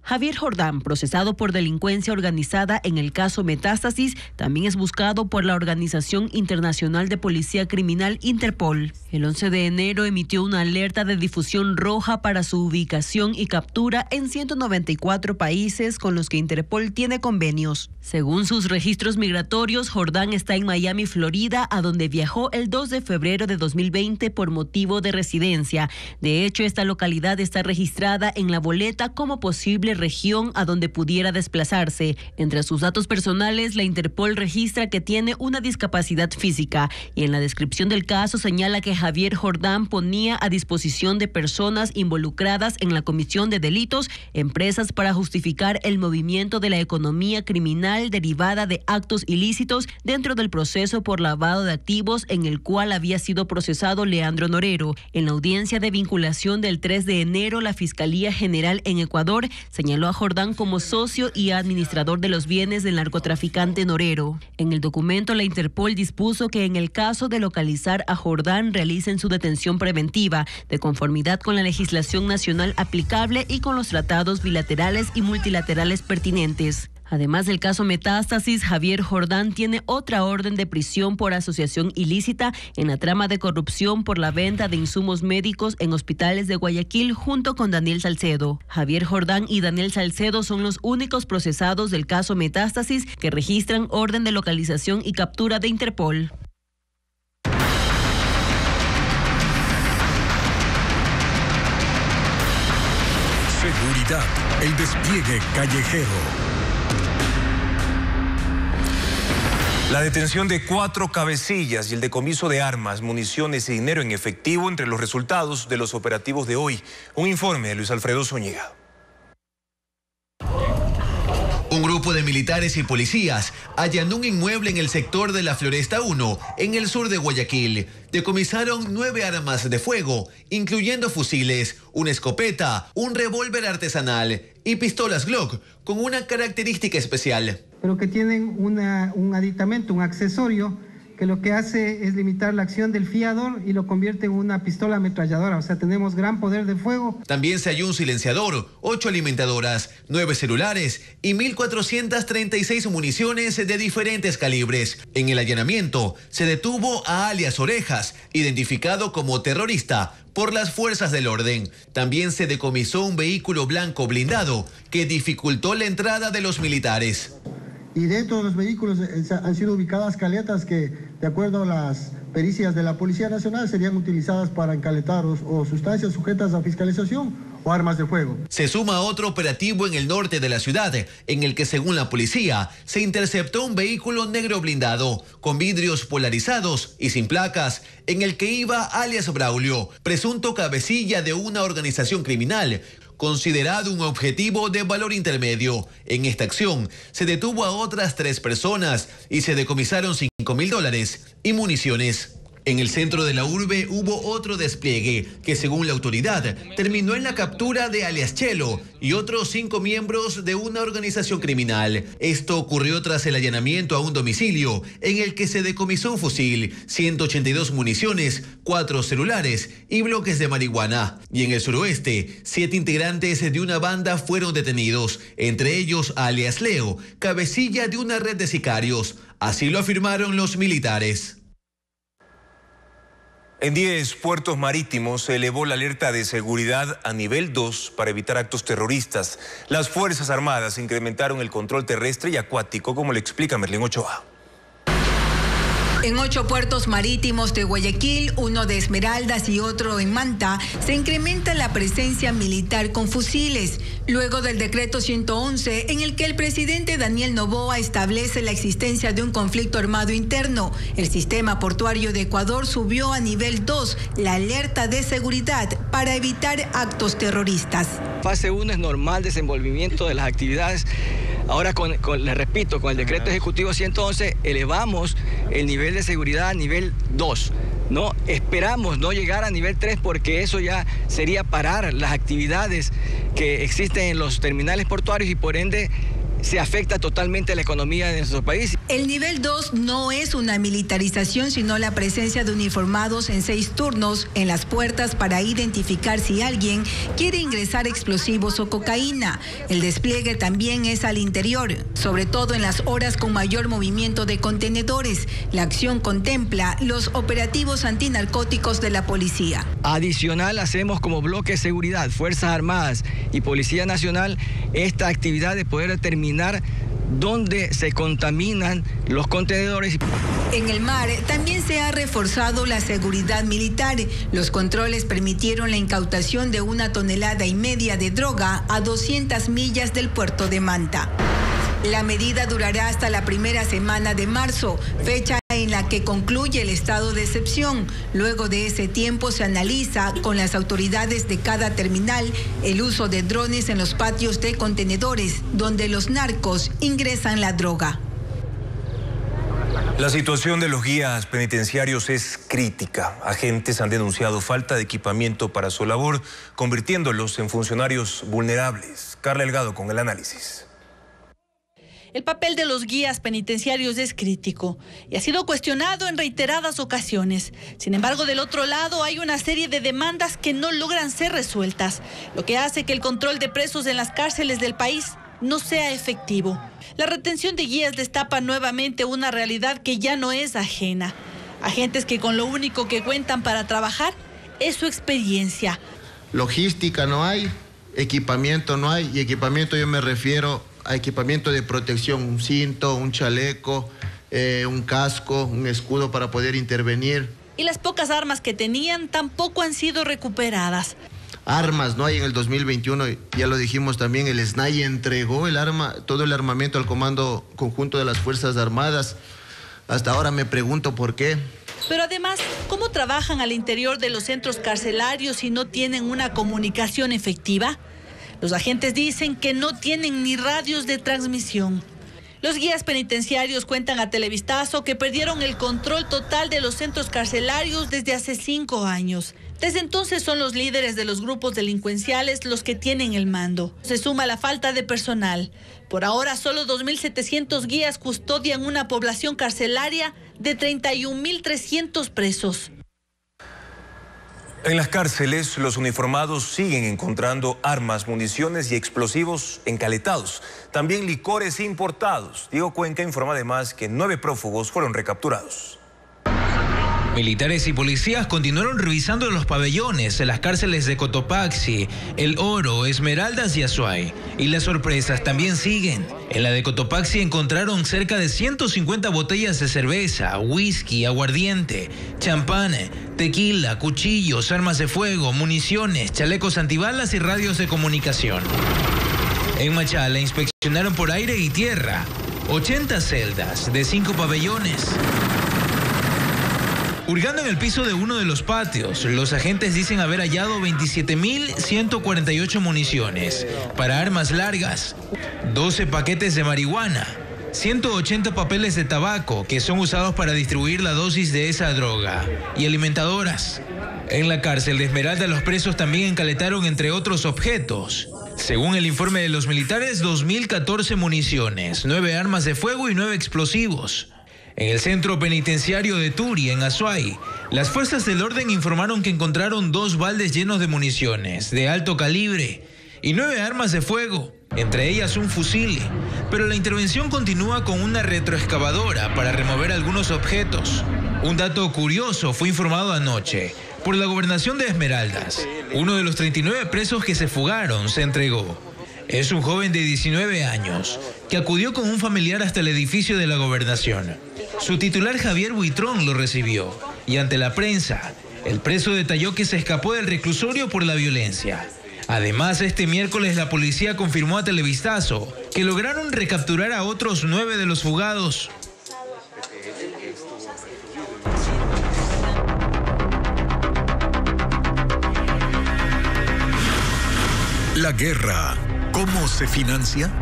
Javier Jordán, procesado por delincuencia organizada en el caso Metástasis, también es buscado por la Organización Internacional de Policía Criminal Interpol. El 11 de enero emitió una alerta de difusión roja para su ubicación y captura en 194 países con los que Interpol tiene convenios. Según sus registros migratorios, Jordán está en Miami, Florida, a donde viajó el 2 de febrero de 2020 por motivo de residencia. De hecho, esta localidad está registrada en la boleta como posible región a donde pudiera desplazarse. Entre sus datos personales, la Interpol registra que tiene una discapacidad física y en la descripción del caso señala que Javier Jordán ponía a disposición de personas involucradas en la comisión de delitos empresas para justificar el movimiento de la economía criminal derivada de actos ilícitos dentro del proceso por lavado de activos en el cual había sido procesado Leandro Norero. En la audiencia de vinculación del 3 de enero, la Fiscalía General en Ecuador señaló a Jordán como socio y administrador de los bienes del narcotraficante Norero. En el documento, la Interpol dispuso que en el caso de localizar a Jordán realicen su detención preventiva, de conformidad con la legislación nacional aplicable y con los tratados bilaterales y multilaterales pertinentes. Además del caso Metástasis, Javier Jordán tiene otra orden de prisión por asociación ilícita en la trama de corrupción por la venta de insumos médicos en hospitales de Guayaquil junto con Daniel Salcedo. Javier Jordán y Daniel Salcedo son los únicos procesados del caso Metástasis que registran orden de localización y captura de Interpol. Seguridad, el despliegue callejero. La detención de 4 cabecillas y el decomiso de armas, municiones y dinero en efectivo entre los resultados de los operativos de hoy. Un informe de Luis Alfredo Zúñiga. Un grupo de militares y policías allanó un inmueble en el sector de la Floresta 1, en el sur de Guayaquil. Decomisaron 9 armas de fuego, incluyendo fusiles, una escopeta, un revólver artesanal y pistolas Glock con una característica especial. Pero que tienen un aditamento, un accesorio, que lo que hace es limitar la acción del fiador y lo convierte en una pistola ametralladora. O sea, tenemos gran poder de fuego. También se halló un silenciador, 8 alimentadoras, 9 celulares y 1.436 municiones de diferentes calibres. En el allanamiento se detuvo a alias Orejas, identificado como terrorista por las fuerzas del orden. También se decomisó un vehículo blanco blindado que dificultó la entrada de los militares. Y dentro de los vehículos han sido ubicadas caletas que, de acuerdo a las pericias de la Policía Nacional, serían utilizadas para encaletar o sustancias sujetas a fiscalización o armas de fuego. Se suma otro operativo en el norte de la ciudad, en el que, según la policía, se interceptó un vehículo negro blindado, con vidrios polarizados y sin placas, en el que iba alias Braulio, presunto cabecilla de una organización criminal, considerado un objetivo de valor intermedio. En esta acción se detuvo a otras 3 personas y se decomisaron $5.000 y municiones. En el centro de la urbe hubo otro despliegue que, según la autoridad, terminó en la captura de alias Chelo y otros 5 miembros de una organización criminal. Esto ocurrió tras el allanamiento a un domicilio en el que se decomisó un fusil, 182 municiones, 4 celulares y bloques de marihuana. Y en el suroeste, 7 integrantes de una banda fueron detenidos, entre ellos alias Leo, cabecilla de una red de sicarios. Así lo afirmaron los militares. En 10 puertos marítimos se elevó la alerta de seguridad a nivel 2 para evitar actos terroristas. Las Fuerzas Armadas incrementaron el control terrestre y acuático, como le explica Merlín Ochoa. En 8 puertos marítimos de Guayaquil, uno de Esmeraldas y otro en Manta, se incrementa la presencia militar con fusiles, luego del decreto 111, en el que el presidente Daniel Noboa establece la existencia de un conflicto armado interno. El sistema portuario de Ecuador subió a nivel 2 la alerta de seguridad para evitar actos terroristas. Fase 1 es normal desenvolvimiento de las actividades. Ahora, les repito, con el decreto ejecutivo 111 elevamos el nivel de seguridad a nivel 2. No esperamos no llegar a nivel 3 porque eso ya sería parar las actividades que existen en los terminales portuarios y por ende se afecta totalmente la economía de nuestro país. El nivel 2 no es una militarización, sino la presencia de uniformados en 6 turnos en las puertas para identificar si alguien quiere ingresar explosivos o cocaína. El despliegue también es al interior, sobre todo en las horas con mayor movimiento de contenedores. La acción contempla los operativos antinarcóticos de la policía. Adicional, hacemos como bloque de seguridad, Fuerzas Armadas y Policía Nacional, esta actividad de poder determinar dónde se contaminan los contenedores. En el mar también se ha reforzado la seguridad militar. Los controles permitieron la incautación de 1,5 toneladas de droga a 200 millas del puerto de Manta. La medida durará hasta la primera semana de marzo, fecha en la que concluye el estado de excepción. Luego de ese tiempo se analiza con las autoridades de cada terminal el uso de drones en los patios de contenedores, donde los narcos ingresan la droga. La situación de los guías penitenciarios es crítica. Agentes han denunciado falta de equipamiento para su labor, convirtiéndolos en funcionarios vulnerables. Carla Delgado con el análisis. El papel de los guías penitenciarios es crítico y ha sido cuestionado en reiteradas ocasiones. Sin embargo, del otro lado hay una serie de demandas que no logran ser resueltas, lo que hace que el control de presos en las cárceles del país no sea efectivo. La retención de guías destapa nuevamente una realidad que ya no es ajena. Agentes que con lo único que cuentan para trabajar es su experiencia. Logística no hay, equipamiento no hay, y equipamiento yo me refiero a equipamiento de protección, un cinto, un chaleco, un casco, un escudo para poder intervenir. Y las pocas armas que tenían tampoco han sido recuperadas. Armas no hay en el 2021, ya lo dijimos también, el SNAI entregó todo el armamento al Comando Conjunto de las Fuerzas Armadas. Hasta ahora me pregunto por qué. Pero además, ¿cómo trabajan al interior de los centros carcelarios si no tienen una comunicación efectiva? Los agentes dicen que no tienen ni radios de transmisión. Los guías penitenciarios cuentan a Televistazo que perdieron el control total de los centros carcelarios desde hace 5 años. Desde entonces son los líderes de los grupos delincuenciales los que tienen el mando. Se suma la falta de personal. Por ahora, solo 2.700 guías custodian una población carcelaria de 31.300 presos. En las cárceles, los uniformados siguen encontrando armas, municiones y explosivos encaletados. También licores importados. Diego Cuenca informa además que 9 prófugos fueron recapturados. Militares y policías continuaron revisando los pabellones en las cárceles de Cotopaxi, El Oro, Esmeraldas y Azuay. Y las sorpresas también siguen. En la de Cotopaxi encontraron cerca de 150 botellas de cerveza, whisky, aguardiente, champán, tequila, cuchillos, armas de fuego, municiones, chalecos antibalas y radios de comunicación. En Machala inspeccionaron por aire y tierra 80 celdas de 5 pabellones. Hurgando en el piso de uno de los patios, los agentes dicen haber hallado 27.148 municiones para armas largas, 12 paquetes de marihuana, 180 papeles de tabaco que son usados para distribuir la dosis de esa droga y alimentadoras. En la cárcel de Esmeralda los presos también encaletaron entre otros objetos. Según el informe de los militares, 2.014 municiones, 9 armas de fuego y 9 explosivos. En el centro penitenciario de Turi, en Azuay, las fuerzas del orden informaron que encontraron 2 baldes llenos de municiones de alto calibre y 9 armas de fuego, entre ellas un fusil. Pero la intervención continúa con una retroexcavadora para remover algunos objetos. Un dato curioso fue informado anoche por la gobernación de Esmeraldas. Uno de los 39 presos que se fugaron se entregó. Es un joven de 19 años que acudió con un familiar hasta el edificio de la gobernación. Su titular Javier Buitrón lo recibió y ante la prensa, el preso detalló que se escapó del reclusorio por la violencia. Además, este miércoles la policía confirmó a Televistazo que lograron recapturar a otros 9 de los fugados. La guerra, ¿cómo se financia?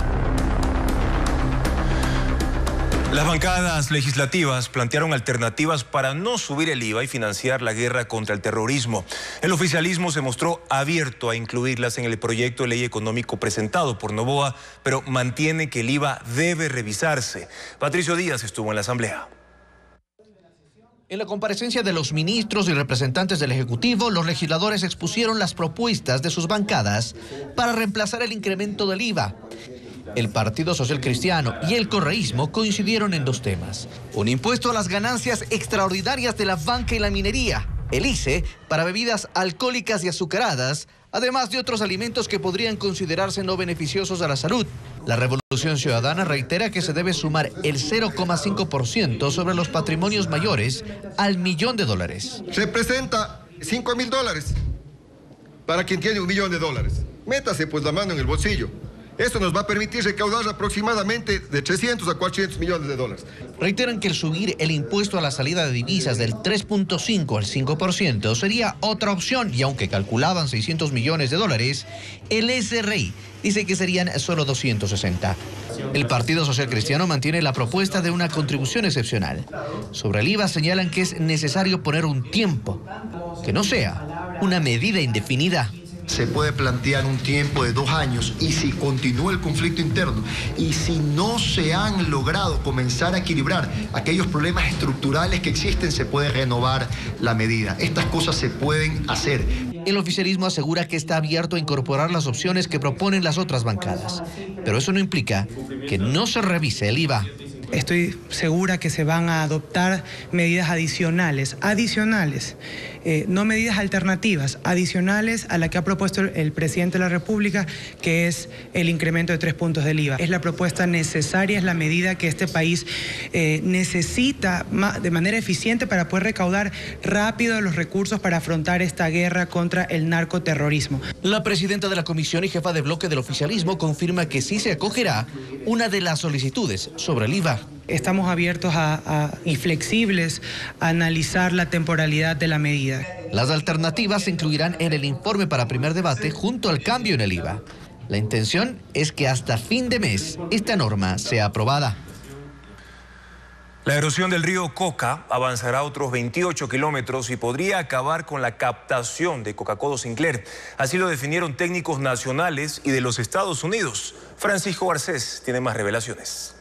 Las bancadas legislativas plantearon alternativas para no subir el IVA y financiar la guerra contra el terrorismo. El oficialismo se mostró abierto a incluirlas en el proyecto de ley económico presentado por Noboa, pero mantiene que el IVA debe revisarse. Patricio Díaz estuvo en la Asamblea. En la comparecencia de los ministros y representantes del Ejecutivo, los legisladores expusieron las propuestas de sus bancadas para reemplazar el incremento del IVA. El Partido Social Cristiano y el correísmo coincidieron en 2 temas. Un impuesto a las ganancias extraordinarias de la banca y la minería, el ICE para bebidas alcohólicas y azucaradas, además de otros alimentos que podrían considerarse no beneficiosos a la salud. La Revolución Ciudadana reitera que se debe sumar el 0,5% sobre los patrimonios mayores al $1.000.000. Representa $5.000 para quien tiene $1 millón. Métase pues la mano en el bolsillo. Esto nos va a permitir recaudar aproximadamente de 300 a 400 millones de dólares. Reiteran que el subir el impuesto a la salida de divisas del 3.5 al 5% sería otra opción, y aunque calculaban $600 millones, el SRI dice que serían solo 260. El Partido Social Cristiano mantiene la propuesta de una contribución excepcional. Sobre el IVA señalan que es necesario poner un tiempo, que no sea una medida indefinida. Se puede plantear un tiempo de 2 años, y si continúa el conflicto interno y si no se han logrado comenzar a equilibrar aquellos problemas estructurales que existen, se puede renovar la medida. Estas cosas se pueden hacer. El oficialismo asegura que está abierto a incorporar las opciones que proponen las otras bancadas, pero eso no implica que no se revise el IVA. Estoy segura que se van a adoptar medidas adicionales, no medidas alternativas, adicionales a la que ha propuesto el presidente de la República, que es el incremento de 3 puntos del IVA. Es la propuesta necesaria, es la medida que este país necesita de manera eficiente para poder recaudar rápido los recursos para afrontar esta guerra contra el narcoterrorismo. La presidenta de la comisión y jefa de bloque del oficialismo confirma que sí se acogerá una de las solicitudes sobre el IVA. Estamos abiertos y flexibles a analizar la temporalidad de la medida. Las alternativas se incluirán en el informe para primer debate junto al cambio en el IVA. La intención es que hasta fin de mes esta norma sea aprobada. La erosión del río Coca avanzará otros 28 kilómetros y podría acabar con la captación de Coca-Codo Sinclair. Así lo definieron técnicos nacionales y de los Estados Unidos. Francisco Garcés tiene más revelaciones.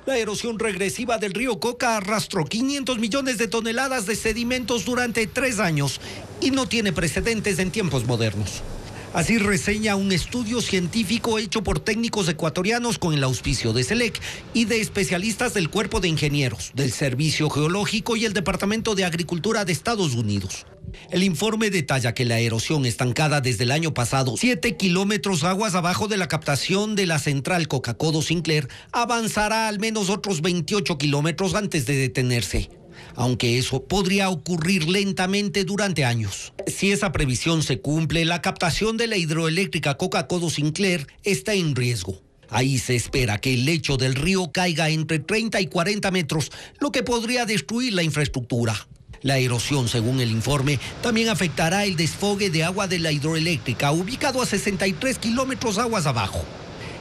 La erosión regresiva del río Coca arrastró 500 millones de toneladas de sedimentos durante 3 años y no tiene precedentes en tiempos modernos. Así reseña un estudio científico hecho por técnicos ecuatorianos con el auspicio de SELEC y de especialistas del Cuerpo de Ingenieros, del Servicio Geológico y el Departamento de Agricultura de Estados Unidos. El informe detalla que la erosión estancada desde el año pasado, 7 kilómetros aguas abajo de la captación de la central Coca-Codo Sinclair, avanzará al menos otros 28 kilómetros antes de detenerse. Aunque eso podría ocurrir lentamente durante años. Si esa previsión se cumple, la captación de la hidroeléctrica Coca-Codo Sinclair está en riesgo. Ahí se espera que el lecho del río caiga entre 30 y 40 metros, lo que podría destruir la infraestructura. La erosión, según el informe, también afectará el desfogue de agua de la hidroeléctrica, ubicado a 63 kilómetros aguas abajo.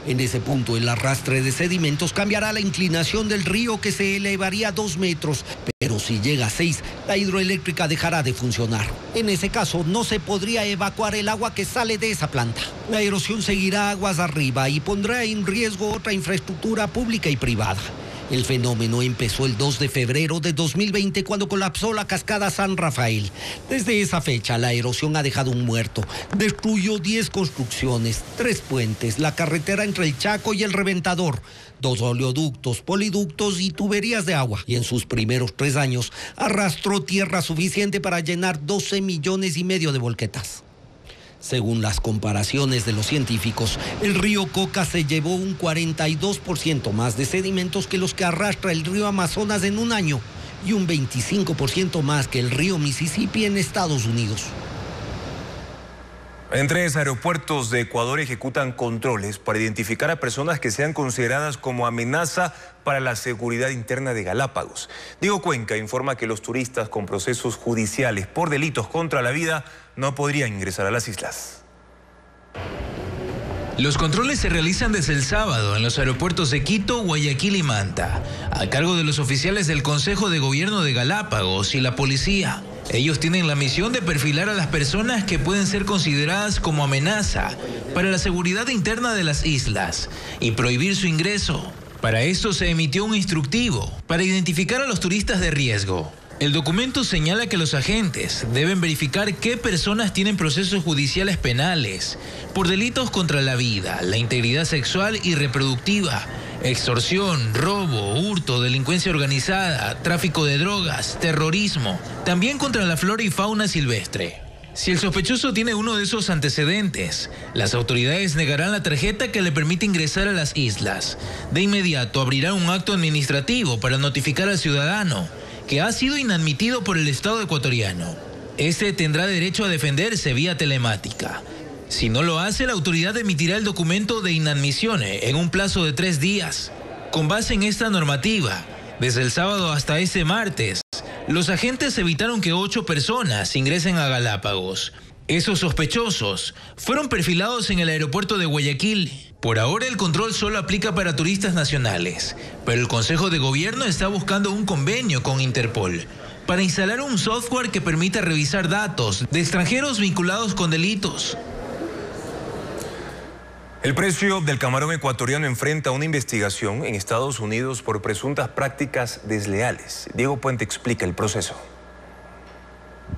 En ese punto, el arrastre de sedimentos cambiará la inclinación del río, que se elevaría 2 metros, pero si llega a 6, la hidroeléctrica dejará de funcionar. En ese caso, no se podría evacuar el agua que sale de esa planta. La erosión seguirá aguas arriba y pondrá en riesgo otra infraestructura pública y privada. El fenómeno empezó el 2 de febrero de 2020 cuando colapsó la cascada San Rafael. Desde esa fecha la erosión ha dejado un muerto. Destruyó 10 construcciones, 3 puentes, la carretera entre el Chaco y el Reventador, 2 oleoductos, poliductos y tuberías de agua. Y en sus primeros 3 años arrastró tierra suficiente para llenar 12,5 millones de volquetas. Según las comparaciones de los científicos, el río Coca se llevó un 42% más de sedimentos que los que arrastra el río Amazonas en un año y un 25% más que el río Mississippi en Estados Unidos. En 3 aeropuertos de Ecuador ejecutan controles para identificar a personas que sean consideradas como amenaza para la seguridad interna de Galápagos. Diego Cuenca informa que los turistas con procesos judiciales por delitos contra la vida no podrían ingresar a las islas. Los controles se realizan desde el sábado en los aeropuertos de Quito, Guayaquil y Manta, a cargo de los oficiales del Consejo de Gobierno de Galápagos y la policía. Ellos tienen la misión de perfilar a las personas que pueden ser consideradas como amenaza para la seguridad interna de las islas y prohibir su ingreso. Para esto se emitió un instructivo para identificar a los turistas de riesgo. El documento señala que los agentes deben verificar qué personas tienen procesos judiciales penales por delitos contra la vida, la integridad sexual y reproductiva, extorsión, robo, hurto, delincuencia organizada, tráfico de drogas, terrorismo, también contra la flora y fauna silvestre. Si el sospechoso tiene uno de esos antecedentes, las autoridades negarán la tarjeta que le permite ingresar a las islas. De inmediato abrirán un acto administrativo para notificar al ciudadano que ha sido inadmitido por el Estado ecuatoriano. Este tendrá derecho a defenderse vía telemática. Si no lo hace, la autoridad emitirá el documento de inadmisión en un plazo de 3 días. Con base en esta normativa, desde el sábado hasta este martes, los agentes evitaron que 8 personas ingresen a Galápagos. Esos sospechosos fueron perfilados en el aeropuerto de Guayaquil. Por ahora el control solo aplica para turistas nacionales, pero el Consejo de Gobierno está buscando un convenio con Interpol para instalar un software que permita revisar datos de extranjeros vinculados con delitos. El precio del camarón ecuatoriano enfrenta una investigación en Estados Unidos por presuntas prácticas desleales. Diego Puente explica el proceso.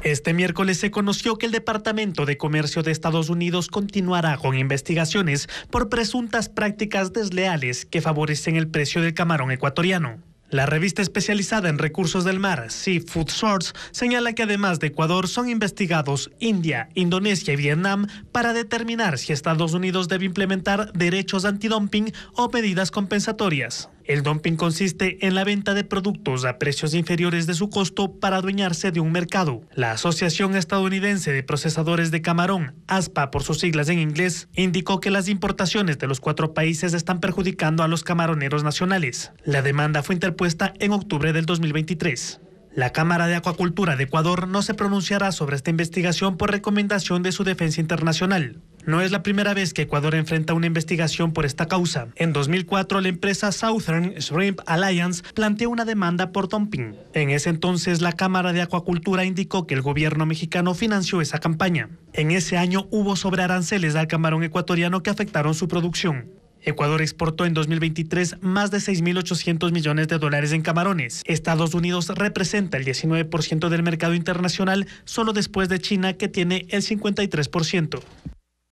Este miércoles se conoció que el Departamento de Comercio de Estados Unidos continuará con investigaciones por presuntas prácticas desleales que favorecen el precio del camarón ecuatoriano. La revista especializada en recursos del mar, Seafood Source, señala que además de Ecuador son investigados India, Indonesia y Vietnam para determinar si Estados Unidos debe implementar derechos antidumping o medidas compensatorias. El dumping consiste en la venta de productos a precios inferiores de su costo para adueñarse de un mercado. La Asociación Estadounidense de Procesadores de Camarón, ASPA por sus siglas en inglés, indicó que las importaciones de los 4 países están perjudicando a los camaroneros nacionales. La demanda fue interpuesta en octubre del 2023. La Cámara de Acuacultura de Ecuador no se pronunciará sobre esta investigación por recomendación de su defensa internacional. No es la primera vez que Ecuador enfrenta una investigación por esta causa. En 2004, la empresa Southern Shrimp Alliance planteó una demanda por dumping. En ese entonces, la Cámara de Acuacultura indicó que el gobierno mexicano financió esa campaña. En ese año hubo sobrearanceles al camarón ecuatoriano que afectaron su producción. Ecuador exportó en 2023 más de 6.800 millones de dólares en camarones. Estados Unidos representa el 19% del mercado internacional, solo después de China, que tiene el 53%.